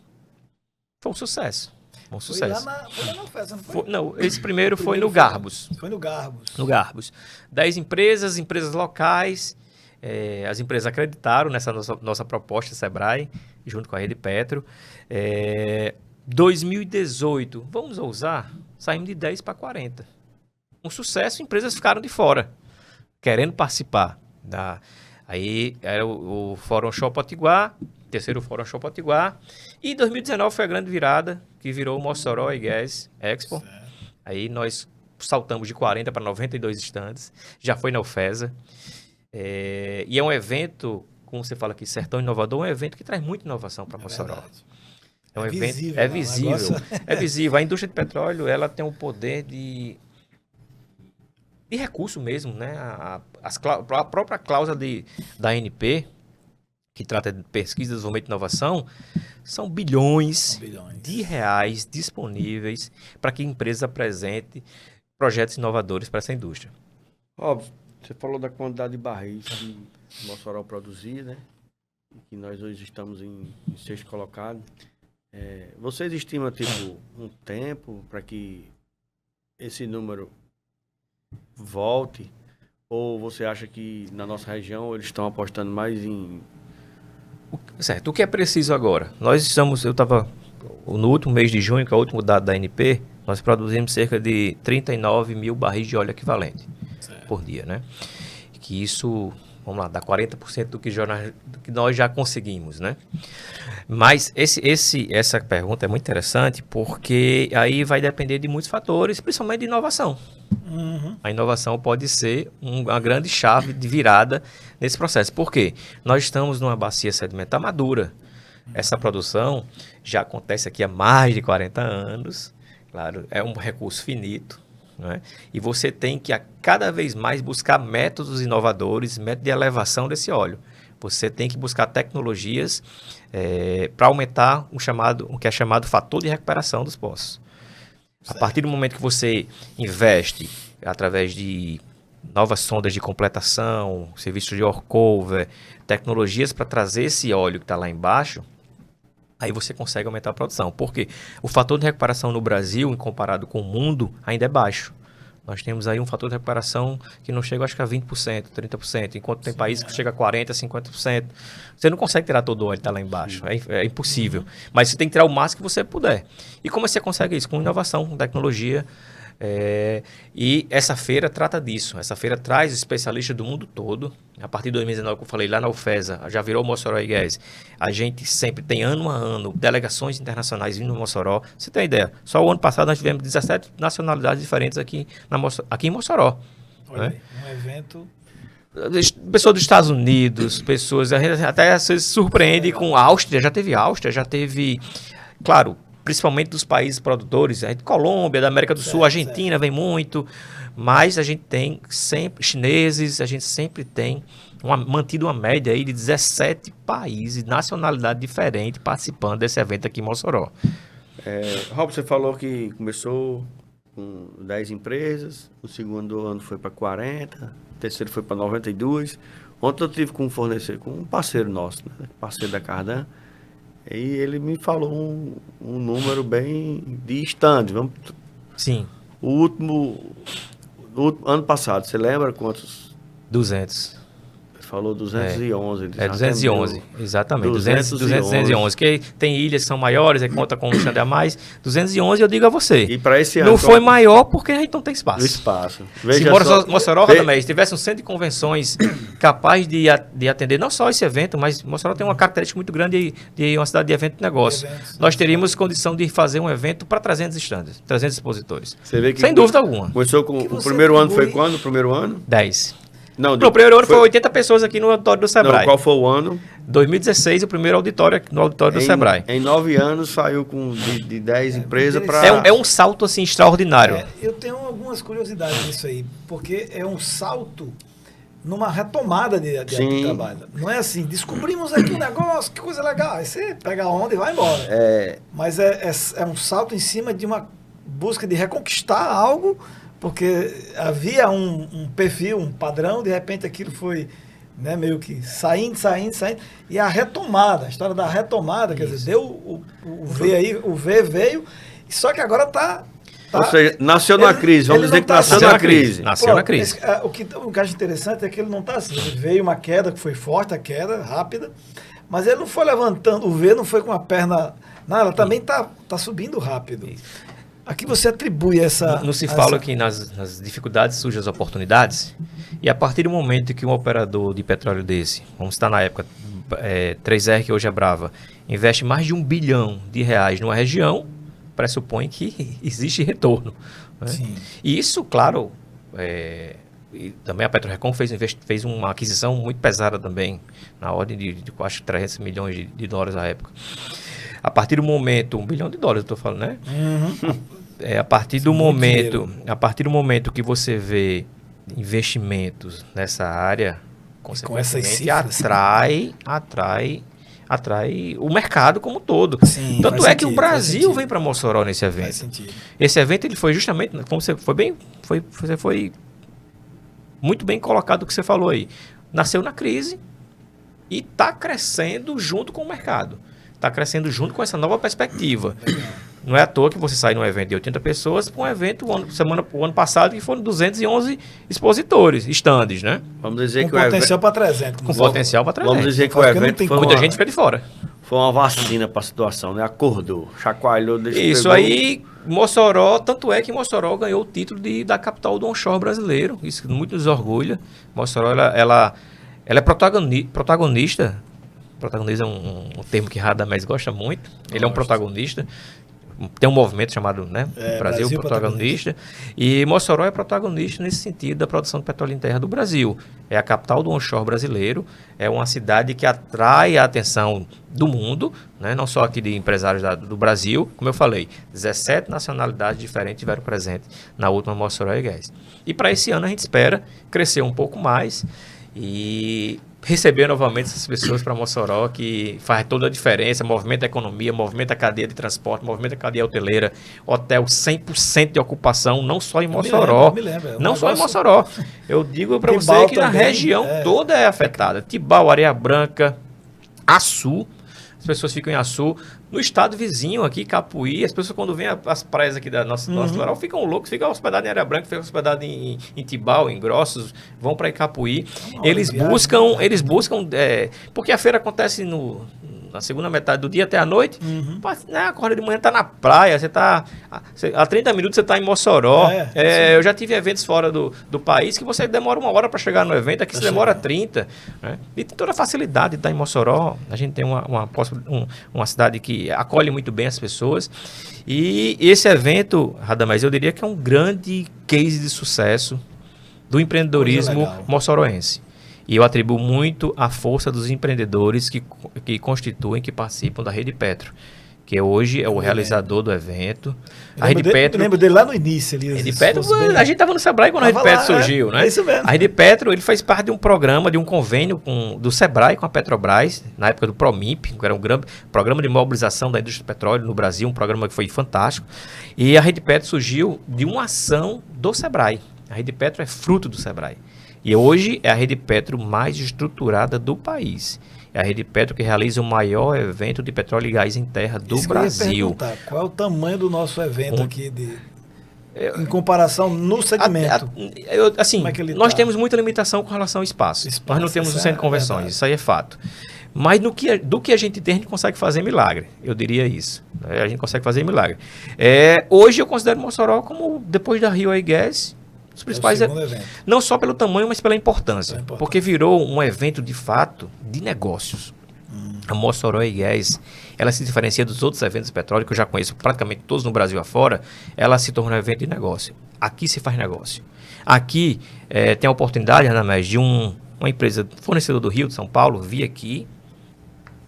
S4: Foi um sucesso.
S1: Foi lá na festa, não foi?
S4: Não, esse primeiro foi no Garbus.
S1: Foi no Garbus.
S4: No Garbus. 10 empresas locais. As empresas acreditaram nessa nossa proposta, Sebrae, junto com a Rede Petro. 2018, vamos ousar, saímos de 10 para 40. Um sucesso, empresas ficaram de fora, querendo participar. Aí era o Fórum Onshore Potiguar, terceiro Fórum Onshore Potiguar. E 2019 foi a grande virada, que virou o Mossoró e Gas Expo. Certo. Aí nós saltamos de 40 para 92 estandes, já foi na UFESA. E é um evento, como você fala aqui, Sertão Inovador, um evento que traz muita inovação para Mossoró. É um evento, visível. É visível. A indústria de petróleo, ela tem um poder de recurso mesmo, né? A própria cláusula da ANP, que trata de pesquisa, desenvolvimento e inovação, são bilhões de reais disponíveis para que a empresa apresente projetos inovadores para essa indústria.
S2: Óbvio. Você falou da quantidade de barris que Mossoró produzia, né? Que nós hoje estamos em sexto colocado. Vocês estimam, um tempo para que esse número volte? Ou você acha que na nossa região eles estão apostando mais em...
S4: Certo. O que é preciso agora? Eu estava no último mês de junho, que é o último dado da ANP, nós produzimos cerca de 39 mil barris de óleo equivalente por dia, né? Que isso, vamos lá, dá 40% do que nós já conseguimos, né? Mas essa pergunta é muito interessante porque aí vai depender de muitos fatores, principalmente de inovação. Uhum. A inovação pode ser uma grande chave de virada nesse processo. Por quê? Nós estamos numa bacia sedimentar madura. Essa produção já acontece aqui há mais de 40 anos. Claro, é um recurso finito. Né? E você tem que a cada vez mais buscar métodos inovadores, métodos de elevação desse óleo. Você tem que buscar tecnologias para aumentar o que é chamado fator de recuperação dos poços. Certo. A partir do momento que você investe através de novas sondas de completação, serviços de workover, tecnologias para trazer esse óleo que está lá embaixo, aí você consegue aumentar a produção. Porque o fator de recuperação no Brasil, comparado com o mundo, ainda é baixo. Nós temos aí um fator de recuperação que não chega, acho que a 20%, 30%, enquanto tem países que chega a 40%, 50%. Você não consegue tirar todo o óleo que está lá embaixo, é impossível. Uhum. Mas você tem que tirar o máximo que você puder. E como você consegue isso? Com inovação, com tecnologia. E essa feira trata disso. Essa feira traz especialistas do mundo todo. A partir de 2019, que eu falei lá na UFESA, já virou Mossoró e Gás. A gente sempre tem, ano a ano, delegações internacionais vindo no Mossoró. Você tem ideia? Só o ano passado nós tivemos 17 nacionalidades diferentes aqui em Mossoró.
S1: Olha
S4: né?
S1: aí, um evento...
S4: Pessoas dos Estados Unidos, pessoas, a gente até às vezes se surpreende com a Áustria, já teve, claro, principalmente dos países produtores, Colômbia, da América do Sul, Argentina vem muito, mas a gente tem sempre, chineses, a gente sempre tem mantido uma média aí de 17 países, nacionalidade diferente, participando desse evento aqui em Mossoró.
S2: Rob, você falou que começou com 10 empresas, o segundo ano foi para 40, o terceiro foi para 92. Ontem eu tive com um parceiro nosso, né, parceiro da Cardan, e ele me falou um número bem de estandes.
S4: Sim.
S2: No ano passado, você lembra quantos?
S4: 200.
S2: Falou 211.
S4: 211, exatamente.
S2: 211.
S4: 211, que tem ilhas que são maiores, aí conta com um stand a mais. 211, eu digo a você.
S2: E para esse ano...
S4: Não foi maior porque a gente não tem espaço.
S2: O espaço.
S4: Se Mossoró, Radamés, tivesse um centro de convenções capaz de atender não só esse evento, mas Mossoró tem uma característica muito grande de uma cidade de evento de negócio. Nós teríamos condição de fazer um evento para 300 stands, 300 expositores.
S2: Você vê que
S4: sem dúvida alguma.
S2: Começou com o primeiro ano, foi quando? O primeiro ano?
S4: 10.
S2: Não,
S4: o primeiro ano foi 80 pessoas aqui no auditório do Sebrae.
S2: Não, qual foi o ano?
S4: 2016, o primeiro auditório no auditório do Sebrae.
S2: Em 9 anos saiu de 10 empresas para...
S4: É um salto assim extraordinário.
S1: Eu tenho algumas curiosidades nisso aí, porque é um salto numa retomada de trabalho. Não é assim, descobrimos aqui um negócio, que coisa legal. Aí você pega a onda e vai embora. Mas é um salto em cima de uma busca de reconquistar algo, porque havia um perfil, um padrão, de repente aquilo foi, né, meio que saindo, e a retomada, a história da retomada, quer dizer, deu o V aí, o V veio, só que agora tá
S2: ou seja, nasceu na crise, vamos dizer que nasceu na crise.
S4: Nasceu na crise.
S1: O que eu acho interessante é que ele não está assim, ele veio uma queda que foi forte, a queda, rápida, mas ele não foi levantando, o V não foi com a perna, não, ela também tá subindo rápido. Aqui você atribui essa...
S4: Não se fala que nas dificuldades surgem as oportunidades, e a partir do momento que um operador de petróleo desse, vamos estar na época 3R, que hoje é Brava, investe mais de R$1 bilhão numa região, pressupõe que existe retorno. Né?
S1: Sim.
S4: E isso, claro, e também a PetroRecon fez uma aquisição muito pesada também, na ordem de quase 300 milhões de dólares na época. A partir do momento, $1 bilhão, eu estou falando, né?
S1: Uhum.
S4: A partir do momento que você vê investimentos nessa área, consequentemente atrai o mercado como um todo.
S1: Sim,
S4: tanto é que o Brasil vem para Mossoró nesse evento.
S1: Faz sentido.
S4: Esse evento ele foi justamente, como você foi muito bem colocado o que você falou aí. Nasceu na crise e está crescendo junto com o mercado. Está crescendo junto com essa nova perspectiva. Não é à toa que você sai num evento de 80 pessoas para um evento o ano passado que foram 211 expositores, estandes, né?
S2: Vamos dizer
S1: com
S2: que
S1: potencial para 300.
S4: Com potencial para 300.
S2: Vamos dizer que o evento foi
S4: muita gente fica de fora.
S2: Foi uma vacina para a situação, né? Acordou, chacoalhou.
S4: Isso aí, Mossoró, tanto é que Mossoró ganhou o título da capital do onshore brasileiro. Isso muito nos orgulha. Mossoró, ela é protagonista. Protagonista é um termo que Radamés gosta muito. Ele é um protagonista. Tem um movimento chamado, né, Brasil Protagonista. E Mossoró é protagonista nesse sentido da produção de petróleo em terra do Brasil. É a capital do onshore brasileiro. É uma cidade que atrai a atenção do mundo, né, não só aqui de empresários do Brasil. Como eu falei, 17 nacionalidades diferentes tiveram presente na última Mossoró e E para esse ano a gente espera crescer um pouco mais e receber novamente essas pessoas para Mossoró, que faz toda a diferença, movimenta a economia, movimenta a cadeia de transporte, movimenta a cadeia hoteleira, hotel 100% de ocupação, não só em Mossoró.
S1: Me lembro.
S4: Não só em Mossoró. Eu digo para você que na região toda é afetada. Tibau, Areia Branca, Açu, as pessoas ficam em Açu. No estado vizinho aqui, Capuí, as pessoas quando vêm as praias aqui da nossa litoral ficam loucos, ficam hospedados em Areia Branca, ficam hospedados em Tibau, em Grossos, vão para Capuí. Eles buscam, porque a feira acontece na segunda metade do dia até a noite, acorda de manhã, tá na praia, você tá a 30 minutos você tá em Mossoró. Eu já tive eventos fora do país que você demora 1 hora para chegar no evento, aqui você demora 30. Né? E tem toda a facilidade de estar em Mossoró. A gente tem uma cidade que acolhe muito bem as pessoas. E esse evento, Radamés, eu diria que é um grande case de sucesso do empreendedorismo
S1: legal.
S4: moçoroense. E eu atribuo muito à força dos empreendedores que constituem, que participam da Rede Petro, que hoje é o realizador do evento. A Rede Petro...
S1: Eu lembro dele lá no início. Ali,
S4: Rede Petro, a gente estava no Sebrae quando a Rede Petro surgiu, né?
S1: É isso mesmo.
S4: A Rede Petro, ele faz parte de um programa, de um convênio do Sebrae com a Petrobras, na época do PROMIP, que era um grande programa de mobilização da indústria do petróleo no Brasil, um programa que foi fantástico. E a Rede Petro surgiu de uma ação do Sebrae. A Rede Petro é fruto do Sebrae. E hoje é a Rede Petro mais estruturada do país. É a Rede Petro que realiza o maior evento de petróleo e gás em terra do Brasil.
S1: Qual é o tamanho do nosso evento aqui, em comparação no segmento?
S4: Assim, nós temos muita limitação com relação ao espaço. Nós não temos um centro de convenções, isso aí é fato. Mas do que a gente tem, a gente consegue fazer milagre. Eu diria isso. A gente consegue fazer milagre. Hoje eu considero Mossoró como, depois da Rio Gas, os principais não só pelo tamanho, mas pela importância. Porque virou um evento, de fato, de negócios. A Mossoró Gas, ela se diferencia dos outros eventos de petróleo, que eu já conheço praticamente todos no Brasil afora, ela se torna um evento de negócio. Aqui se faz negócio. Aqui tem a oportunidade, Radamés, de uma empresa fornecedora do Rio, de São Paulo, vir aqui.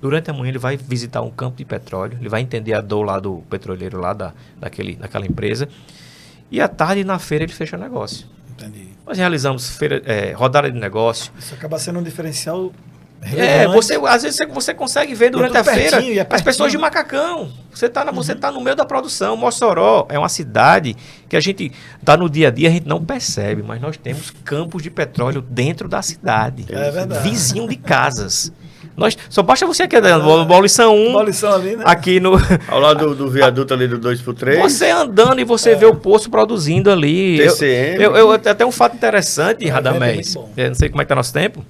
S4: Durante a manhã ele vai visitar um campo de petróleo, ele vai entender a dor lá do petroleiro, lá daquela empresa. E à tarde, na feira, ele fecha negócio.
S1: Entendi.
S4: Nós realizamos rodada de negócio.
S1: Isso acaba sendo um diferencial relevante.
S4: Às vezes você consegue ver durante a feira as pessoas de macacão. Você está no meio da produção. Mossoró é uma cidade que a gente está no dia a dia, a gente não percebe, mas nós temos campos de petróleo dentro da cidade.
S1: É verdade.
S4: Vizinho de casas. Só basta você aqui, Abolição 1,
S1: ali, né?
S4: aqui no...
S2: Ao lado do viaduto ali do 2x3.
S4: Você andando e você vê o poço produzindo ali.
S2: TCM.
S4: Até um fato interessante, Radamés. Não sei como é que tá nosso tempo.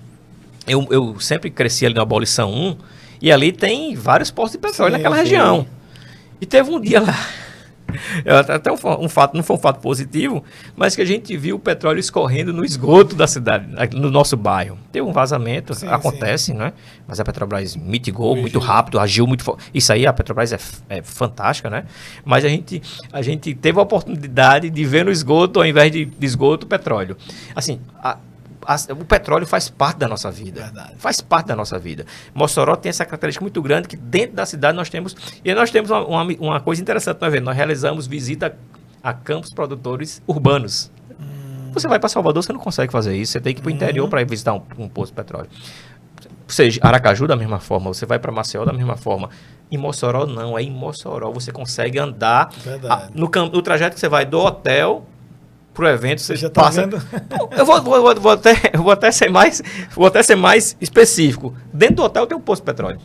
S4: Eu sempre cresci ali na Abolição 1 e ali tem vários postos de petróleo naquela região. E teve um dia lá, até um fato, não foi um fato positivo, mas que a gente viu o petróleo escorrendo no esgoto da cidade, no nosso bairro. Teve um vazamento, acontece, né? Mas a Petrobras mitigou muito rápido, agiu muito forte. Isso aí, a Petrobras é fantástica, né? Mas a gente teve a oportunidade de ver no esgoto, ao invés de esgoto, petróleo. Assim, o petróleo faz parte da nossa vida.
S1: Verdade.
S4: Faz parte da nossa vida. Mossoró tem essa característica muito grande que dentro da cidade nós temos... E nós temos uma coisa interessante, nós realizamos visita a campos produtores urbanos. Você vai para Salvador, você não consegue fazer isso. Você tem que ir para o interior para ir visitar um posto de petróleo. Ou seja, Aracaju da mesma forma, você vai para Maceió da mesma forma. Em Mossoró não, em Mossoró você consegue andar no trajeto que você vai do hotel pro evento, você já passa... Tá vendo? Eu vou até ser mais específico. Dentro do hotel tem um posto de petróleo.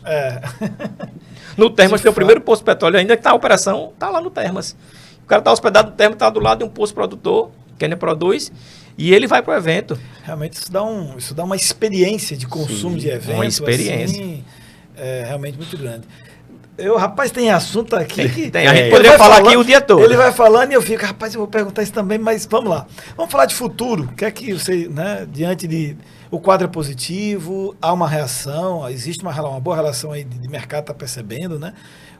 S4: No Termas tem o primeiro posto de petróleo, ainda que está a operação, está lá no Termas. O cara está hospedado no Termas, está do lado de um posto produtor, que ainda produz, e ele vai pro evento.
S1: Realmente isso dá uma experiência de consumo de evento.
S4: Uma experiência.
S1: Assim, realmente muito grande. Rapaz, tem assunto aqui que...
S4: A gente poderia falar aqui o dia todo.
S1: Ele vai falando e eu fico, rapaz, eu vou perguntar isso também, mas vamos lá. Vamos falar de futuro. O que é que você, né, diante de... O quadro é positivo, há uma reação, existe uma boa relação aí de mercado, está percebendo, né?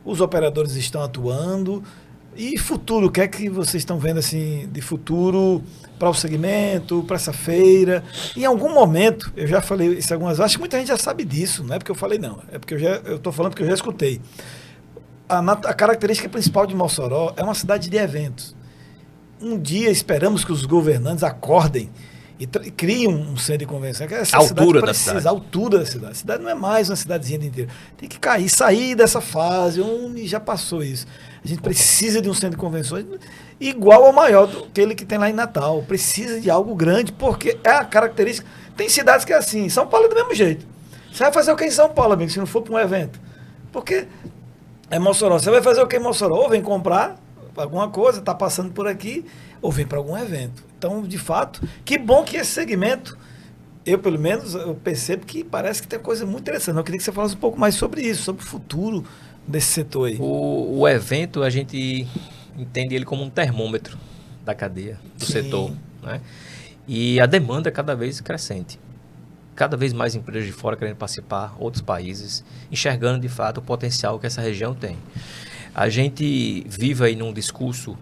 S1: Os operadores estão atuando. E futuro, o que é que vocês estão vendo assim de futuro para o segmento, para essa feira? Em algum momento, eu já falei isso algumas vezes, acho que muita gente já sabe disso, não é porque eu falei não, é porque eu estou falando porque eu já escutei. A característica principal de Mossoró é uma cidade de eventos. Um dia esperamos que os governantes acordem e criem um centro de convenção. Que essa
S4: altura
S1: cidade
S4: da cidade.
S1: A altura da cidade. A cidade não é mais uma cidadezinha de interior. Tem que sair dessa fase, onde já passou isso. A gente precisa de um centro de convenções igual ao maior do que aquele que tem lá em Natal. Precisa de algo grande, porque é a característica. Tem cidades que é assim. São Paulo é do mesmo jeito. Você vai fazer o que em São Paulo, amigo, se não for para um evento? Porque é Mossoró. Você vai fazer o que em Mossoró? Ou vem comprar alguma coisa, está passando por aqui, ou vem para algum evento. Então, de fato, que bom que esse segmento, pelo menos, eu percebo que parece que tem coisa muito interessante. Eu queria que você falasse um pouco mais sobre isso, sobre o futuro desse setor aí.
S4: O evento, a gente entende ele como um termômetro da cadeia, do setor, né? E a demanda é cada vez crescente. Cada vez mais empresas de fora querendo participar, outros países, enxergando de fato o potencial que essa região tem. A gente vive aí num discurso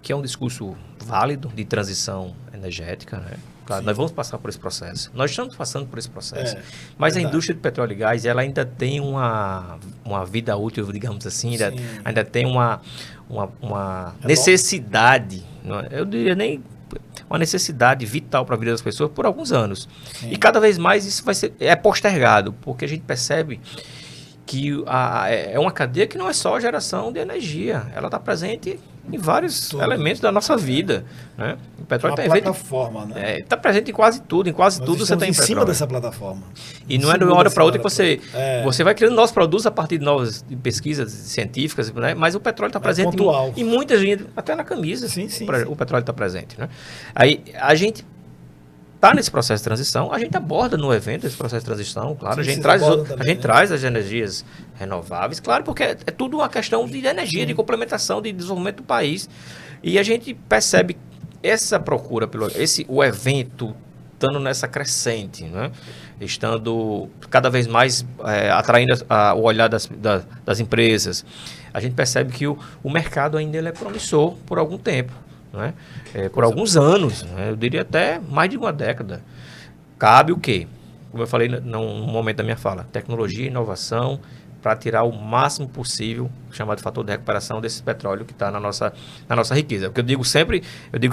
S4: que é um discurso válido de transição energética, né? Claro, nós vamos passar por esse processo. Nós estamos passando por esse processo.
S1: É,
S4: Mas
S1: verdade.
S4: a indústria de petróleo e gás, ela ainda tem uma vida útil, digamos assim, ainda tem uma necessidade, não é? Eu diria nem uma necessidade vital para a vida das pessoas por alguns anos.
S1: Sim.
S4: E cada vez mais isso é postergado, porque a gente percebe que é uma cadeia que não é só geração de energia, ela está presente em vários elementos da nossa vida, né? O petróleo
S1: Uma
S4: está
S1: plataforma, né?
S4: está presente em quase tudo
S1: Nós
S4: você
S1: estamos
S4: tem
S1: em cima
S4: petróleo.
S1: dessa plataforma.
S4: E não é de uma hora para outra que você vai criando novos produtos a partir de novas pesquisas científicas, né? Mas o petróleo está presente
S1: pontual.
S4: em muita gente, até na camisa.
S1: Sim, sim,
S4: o petróleo está presente, né? Aí a gente está nesse processo de transição, a gente aborda no evento esse processo de transição, claro,
S1: Sim,
S4: a gente
S1: vocês abordam
S4: a
S1: também,
S4: gente
S1: né?
S4: traz as energias renováveis, claro, porque é tudo uma questão de energia, de complementação, de desenvolvimento do país. E a gente percebe essa procura o evento estando nessa crescente, né? Estando cada vez mais atraindo o olhar das empresas. A gente percebe que o mercado ainda ele é promissor por algum tempo, né? Por alguns anos, né? Eu diria até mais de uma década. Cabe o quê? Como eu falei no momento da minha fala, tecnologia e inovação para tirar o máximo possível, chamado fator de recuperação desse petróleo que está na nossa riqueza. Porque eu digo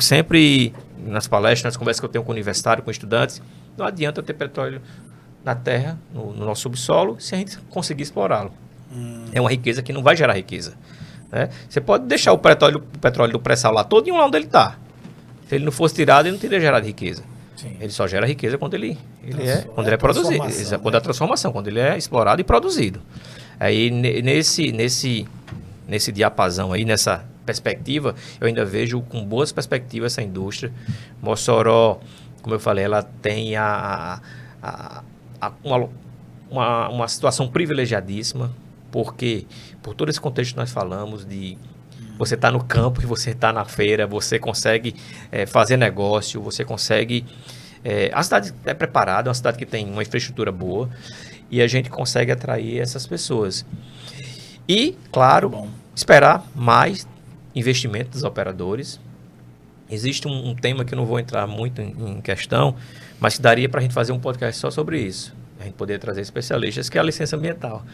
S4: sempre nas palestras, nas conversas que eu tenho com universitário, com estudantes, não adianta ter petróleo na terra, no nosso subsolo, se a gente conseguir explorá-lo. É uma riqueza que não vai gerar riqueza, né? Você pode deixar o petróleo do pré-sal lá todo e lá onde ele está. Se ele não fosse tirado, ele não teria gerado riqueza.
S1: Sim.
S4: Ele só gera riqueza quando ele é produzido, quando é a transformação, quando ele é explorado e produzido. Aí nesse diapasão aí, nessa perspectiva, eu ainda vejo com boas perspectivas essa indústria. Mossoró, como eu falei, ela tem uma situação privilegiadíssima, porque por todo esse contexto que nós falamos de você está no campo e você está na feira, você consegue fazer negócio, você consegue... a cidade é preparada, é uma cidade que tem uma infraestrutura boa e a gente consegue atrair essas pessoas. E, claro, esperar mais investimento dos operadores. Existe um tema que eu não vou entrar muito em questão, mas que daria para a gente fazer um podcast só sobre isso. A gente poderia trazer especialistas, que é a licença ambiental.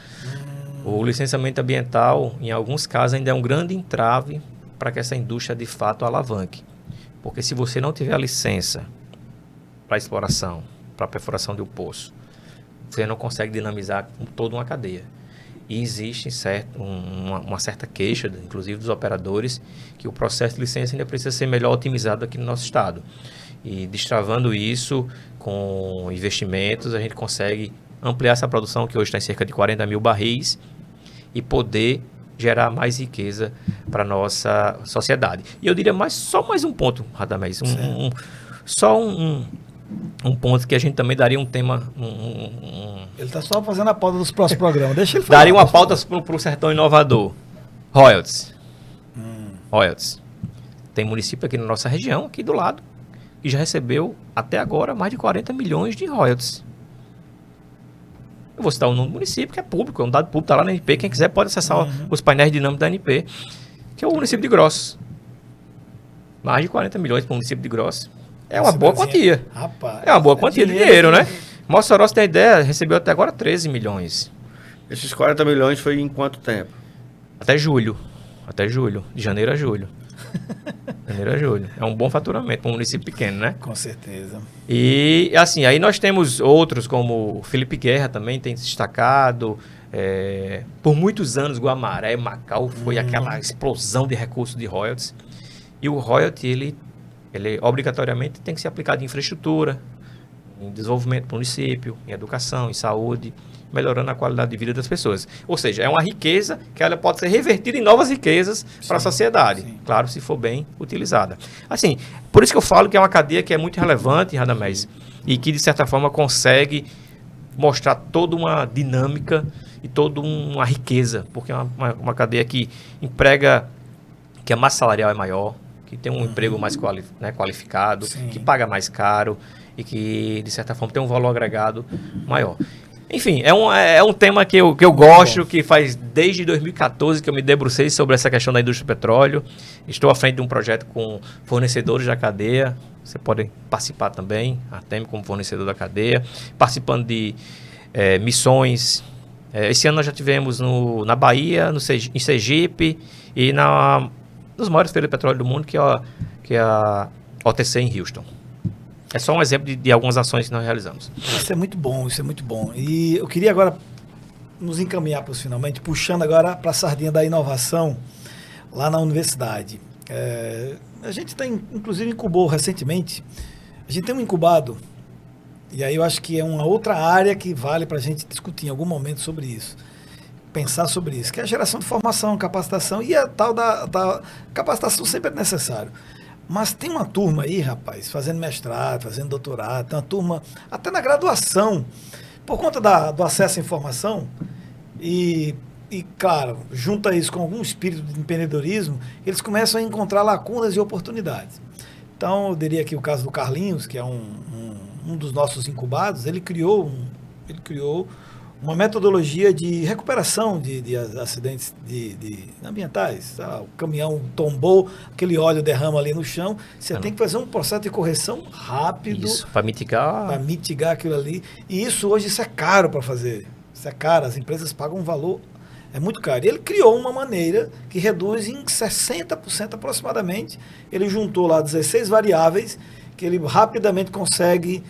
S4: O licenciamento ambiental, em alguns casos, ainda é um grande entrave para que essa indústria, de fato, alavanque. Porque se você não tiver a licença para exploração, para perfuração de um poço, você não consegue dinamizar toda uma cadeia. E existe uma certa queixa, inclusive dos operadores, que o processo de licença ainda precisa ser melhor otimizado aqui no nosso estado. E destravando isso com investimentos, a gente consegue ampliar essa produção, que hoje está em cerca de 40 mil barris, e poder gerar mais riqueza para a nossa sociedade. E eu diria só mais um ponto, Radamés, um ponto que a gente também daria um tema...
S1: Ele está só fazendo a pauta dos próximos programas. Deixa ele falar.
S4: Daria uma pauta para o Sertão Inovador. Royalties. Royalties. Tem município aqui na nossa região, aqui do lado, que já recebeu, até agora, mais de 40 milhões de royalties. Eu vou citar o nome do município, que é público, é um dado público, está lá na NP. Quem quiser pode acessar os painéis dinâmicos da NP, que é o município de Grossos. Mais de 40 milhões para o município de Grossos. É uma boa quantia.
S1: Rapaz,
S4: é uma boa quantia de dinheiro, né? Mossoró, você tem ideia, recebeu até agora 13 milhões.
S2: Esses 40 milhões foi em quanto tempo?
S4: Até julho. De janeiro a julho. Janeiro a julho. É um bom faturamento para um município pequeno, né?
S1: Com certeza.
S4: E, assim, aí nós temos outros, como o Felipe Guerra também tem se destacado. Por muitos anos, Guamaré, Macau, foi aquela explosão de recursos de royalties. E o royalty, ele obrigatoriamente tem que ser aplicado em infraestrutura, em desenvolvimento do município, em educação, em saúde, melhorando a qualidade de vida das pessoas. Ou seja, é uma riqueza que ela pode ser revertida em novas riquezas para a sociedade. Sim. Claro, se for bem utilizada. Assim, por isso que eu falo que é uma cadeia que é muito relevante, Radamés, e que, de certa forma, consegue mostrar toda uma dinâmica e toda uma riqueza, porque é uma cadeia que emprega, que a massa salarial é maior, que tem um emprego mais qualificado,
S1: Sim.
S4: que paga mais caro e que, de certa forma, tem um valor agregado maior. Enfim, é um tema que eu gosto, que faz desde 2014 que eu me debrucei sobre essa questão da indústria do petróleo. Estou à frente de um projeto com fornecedores da cadeia, você pode participar também, a Artemio como fornecedor da cadeia, participando de missões. Esse ano nós já tivemos na Bahia, em Sergipe e nos maiores feiras de petróleo do mundo, que é a OTC em Houston. É só um exemplo de algumas ações que nós realizamos.
S1: Isso é muito bom, isso é muito bom. E eu queria agora nos encaminhar para os finalmente, puxando agora para a sardinha da inovação lá na universidade. A gente inclusive incubou recentemente, a gente tem um incubado, e aí eu acho que é uma outra área que vale para a gente discutir em algum momento sobre isso, pensar sobre isso, que é a geração de formação, capacitação, e a tal da capacitação sempre é necessário. Mas tem uma turma aí, rapaz, fazendo mestrado, fazendo doutorado, tem uma turma até na graduação, por conta do acesso à informação, e claro, junta isso com algum espírito de empreendedorismo, eles começam a encontrar lacunas e oportunidades. Então, eu diria aqui o caso do Carlinhos, que é um dos nossos incubados, ele criou uma metodologia de recuperação de acidentes ambientais. O caminhão tombou, aquele óleo derrama ali no chão, você tem que fazer um processo de correção rápido.
S4: Isso, para mitigar
S1: aquilo ali. E isso é caro para fazer. Isso é caro, as empresas pagam um valor, é muito caro. E ele criou uma maneira que reduz em 60% aproximadamente. Ele juntou lá 16 variáveis que ele rapidamente consegue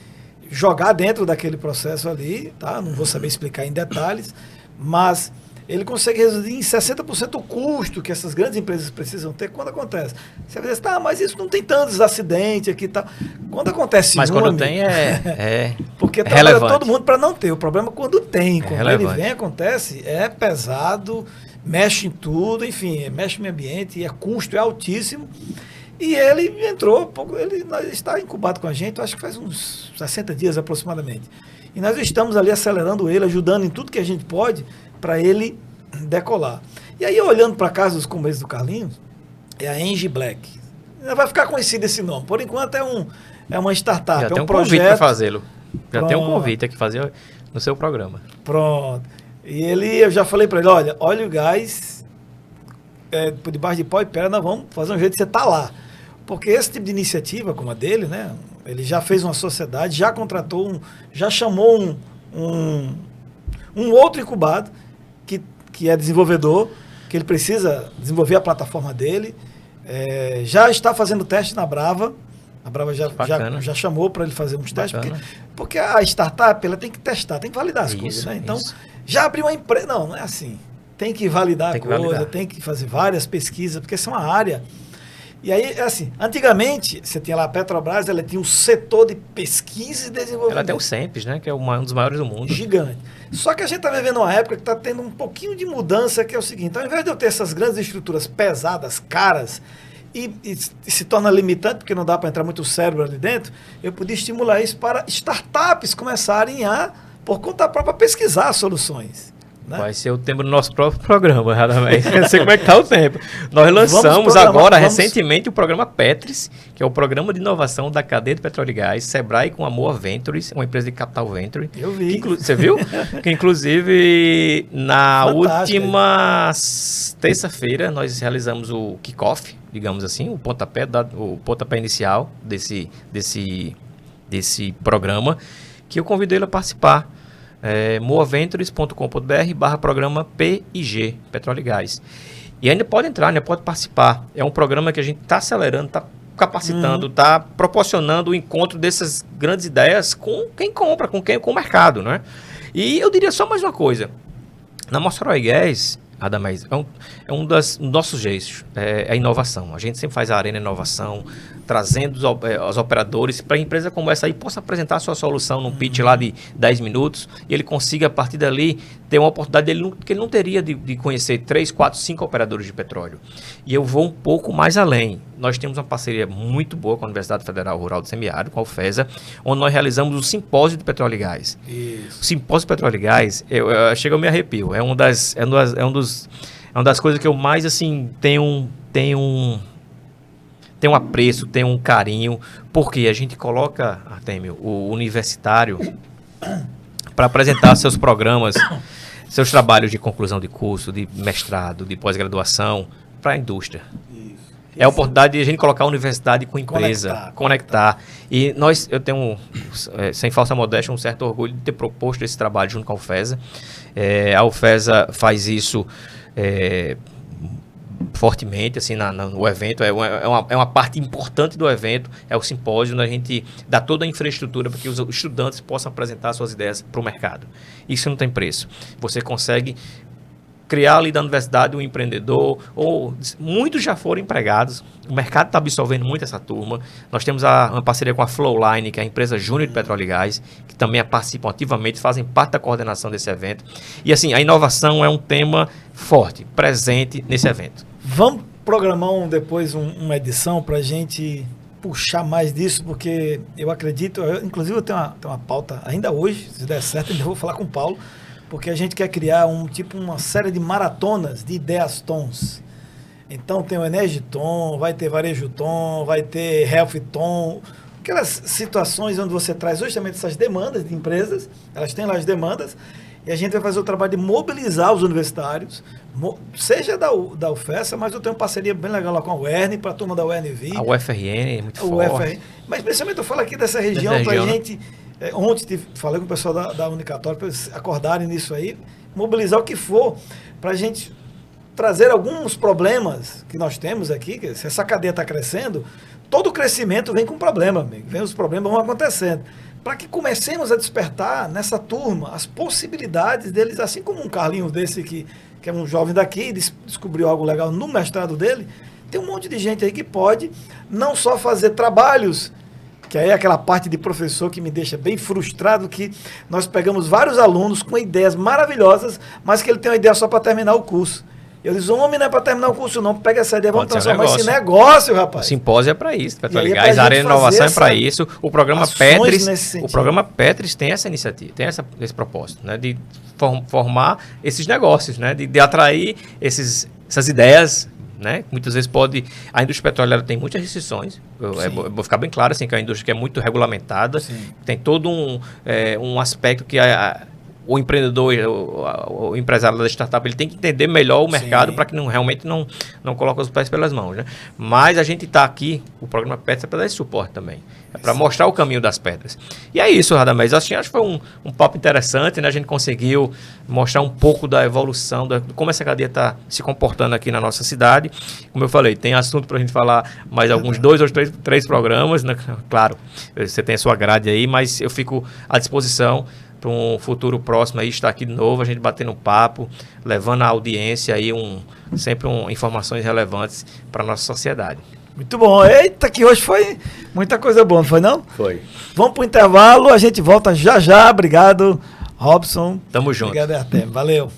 S1: jogar dentro daquele processo ali, tá? Não vou saber explicar em detalhes, mas ele consegue reduzir em 60% o custo que essas grandes empresas precisam ter quando acontece. Você vai dizer, mas isso não tem tantos acidentes aqui e tal. Quando acontece
S4: quando tem
S1: porque trabalha todo mundo para não ter. O problema é quando tem. Quando ele vem, acontece, é pesado, mexe em tudo, enfim, mexe no meio ambiente, custo é altíssimo. E ele ele está incubado com a gente, eu acho que faz uns 60 dias aproximadamente. E nós estamos ali acelerando ele, ajudando em tudo que a gente pode para ele decolar. E aí, olhando para a casa dos começos do Carlinhos, é a Engie Black. Vai ficar conhecido esse nome. Por enquanto é uma startup,
S4: já tem um convite para fazê-lo. Já tem um convite aqui fazer no seu programa.
S1: Pronto. E eu já falei para ele, olha, óleo e gás, por debaixo de pó e pedra, nós vamos fazer um jeito de você estar lá. Porque esse tipo de iniciativa, como a dele, né? Ele já fez uma sociedade, já contratou, já chamou um outro incubado, que é desenvolvedor, que ele precisa desenvolver a plataforma dele, já está fazendo teste na Brava. A Brava já chamou para ele fazer uns testes, porque a startup ela tem que testar, tem que validar as coisas, né? Então, já abriu uma empresa. Não é assim. Tem que validar a coisa, tem que fazer várias pesquisas, porque essa é uma área. E aí, assim, antigamente, você tinha lá a Petrobras, ela tinha um setor de pesquisa e desenvolvimento.
S4: Ela tem o SEMPES, né? Que é um dos maiores do mundo.
S1: Gigante. Só que a gente está vivendo uma época que está tendo um pouquinho de mudança, que é o seguinte, ao invés de eu ter essas grandes estruturas pesadas, caras, e se torna limitante, porque não dá para entrar muito cérebro ali dentro, eu podia estimular isso para startups começarem por conta própria, pesquisar soluções. Né?
S4: Vai ser o tema do nosso próprio programa, Radamés. Não sei como é que está o tempo. Nós lançamos recentemente o programa Petris, que é o programa de inovação da cadeia de petróleo e gás, Sebrae com a Moa Ventures, uma empresa de capital venture.
S1: Eu vi.
S4: Você viu? Que inclusive na última terça-feira nós realizamos o kickoff, digamos assim, o pontapé inicial desse programa, que eu convidei ele a participar. moaventures.com.br/programa PIG, Petróleo e Gás. E ainda pode entrar, pode participar. É um programa que a gente está acelerando, está capacitando, está proporcionando o encontro dessas grandes ideias com quem compra, com o mercado, né? E eu diria só mais uma coisa. Na Mossoró e Gás, Radamés, é um dos nossos jeitos, é a inovação. A gente sempre faz a Arena Inovação, trazendo os operadores para a empresa como essa aí possa apresentar a sua solução num pitch lá de 10 minutos e ele consiga, a partir dali, ter uma oportunidade que ele não teria de conhecer 3, 4, 5 operadores de petróleo. E eu vou um pouco mais além. Nós temos uma parceria muito boa com a Universidade Federal Rural do Semiárido, com a UFESA, onde nós realizamos o Simpósio de Petróleo e Gás. Isso. O Simpósio de Petróleo e Gás, chega a me arrepio. É uma das coisas que eu mais, assim, tenho um apreço, tem um carinho, porque a gente coloca, Artemio, o universitário para apresentar seus programas, seus trabalhos de conclusão de curso, de mestrado, de pós-graduação para a indústria. Isso. É a oportunidade de a gente colocar a universidade com a empresa, conectar. E eu tenho, sem falsa modéstia, um certo orgulho de ter proposto esse trabalho junto com a UFESA. A UFESA faz isso fortemente, assim, no evento. É uma parte importante do evento, é o simpósio, onde a gente dá toda a infraestrutura para que os estudantes possam apresentar suas ideias para o mercado. Isso não tem preço. Você consegue criar ali da universidade um empreendedor, ou muitos já foram empregados, o mercado está absorvendo muito essa turma. Nós temos uma parceria com a Flowline, que é a empresa júnior de petróleo e gás, que também participam ativamente, fazem parte da coordenação desse evento. E assim, a inovação é um tema forte, presente nesse evento.
S1: Vamos programar depois uma edição para a gente puxar mais disso, porque eu acredito, inclusive eu tenho uma pauta ainda hoje, se der certo, ainda vou falar com o Paulo, porque a gente quer criar uma série de maratonas de ideias tons. Então tem o Energy Tom, vai ter Varejo Tom, vai ter Health Tom, aquelas situações onde você traz justamente essas demandas de empresas, elas têm lá as demandas, e a gente vai fazer o trabalho de mobilizar os universitários, seja da UFESA, mas eu tenho uma parceria bem legal lá com a UERN, para a turma da UERN-V.
S4: A UFRN é muito forte.
S1: Mas principalmente eu falo aqui dessa região, para a gente... Ontem falei com o pessoal da Unicatória para eles acordarem nisso aí, mobilizar o que for, para a gente trazer alguns problemas que nós temos aqui, que se essa cadeia está crescendo, todo crescimento vem com problema, amigo. Os problemas vão acontecendo. Para que comecemos a despertar nessa turma as possibilidades deles, assim como um Carlinhos desse que é um jovem daqui, descobriu algo legal no mestrado dele, tem um monte de gente aí que pode não só fazer trabalhos, que aí é aquela parte de professor que me deixa bem frustrado, que nós pegamos vários alunos com ideias maravilhosas, mas que ele tem uma ideia só para terminar o curso. Eu disse, homem, não é para terminar o curso não, pega essa ideia, vamos transformar esse negócio, rapaz.
S4: O simpósio é para isso, a área de inovação é para isso, o programa Petris tem essa iniciativa, tem esse propósito, né, de formar esses negócios, né, de atrair essas ideias, né? Muitas vezes a indústria petrolera tem muitas restrições, vou ficar bem claro assim, que é uma indústria que é muito regulamentada. Sim. Tem todo um aspecto que o empreendedor, o empresário da startup, ele tem que entender melhor o mercado para que realmente não coloque os pés pelas mãos, né? Mas a gente está aqui, o programa Petris é para dar esse suporte também. É para mostrar o caminho das pedras. E é isso, Radamés. Acho que foi um papo interessante, né? A gente conseguiu mostrar um pouco da evolução, de como essa cadeia está se comportando aqui na nossa cidade. Como eu falei, tem assunto para a gente falar mais alguns 2 ou 3 programas, né? Claro, você tem a sua grade aí, mas eu fico à disposição para um futuro próximo aí estar aqui de novo, a gente batendo um papo, levando à audiência aí sempre informações relevantes para a nossa sociedade.
S1: Muito bom. Eita, que hoje foi muita coisa boa, não foi não?
S2: Foi.
S1: Vamos para o intervalo, a gente volta já já. Obrigado, Robson.
S4: Tamo junto.
S1: Obrigado, Artemio. Valeu.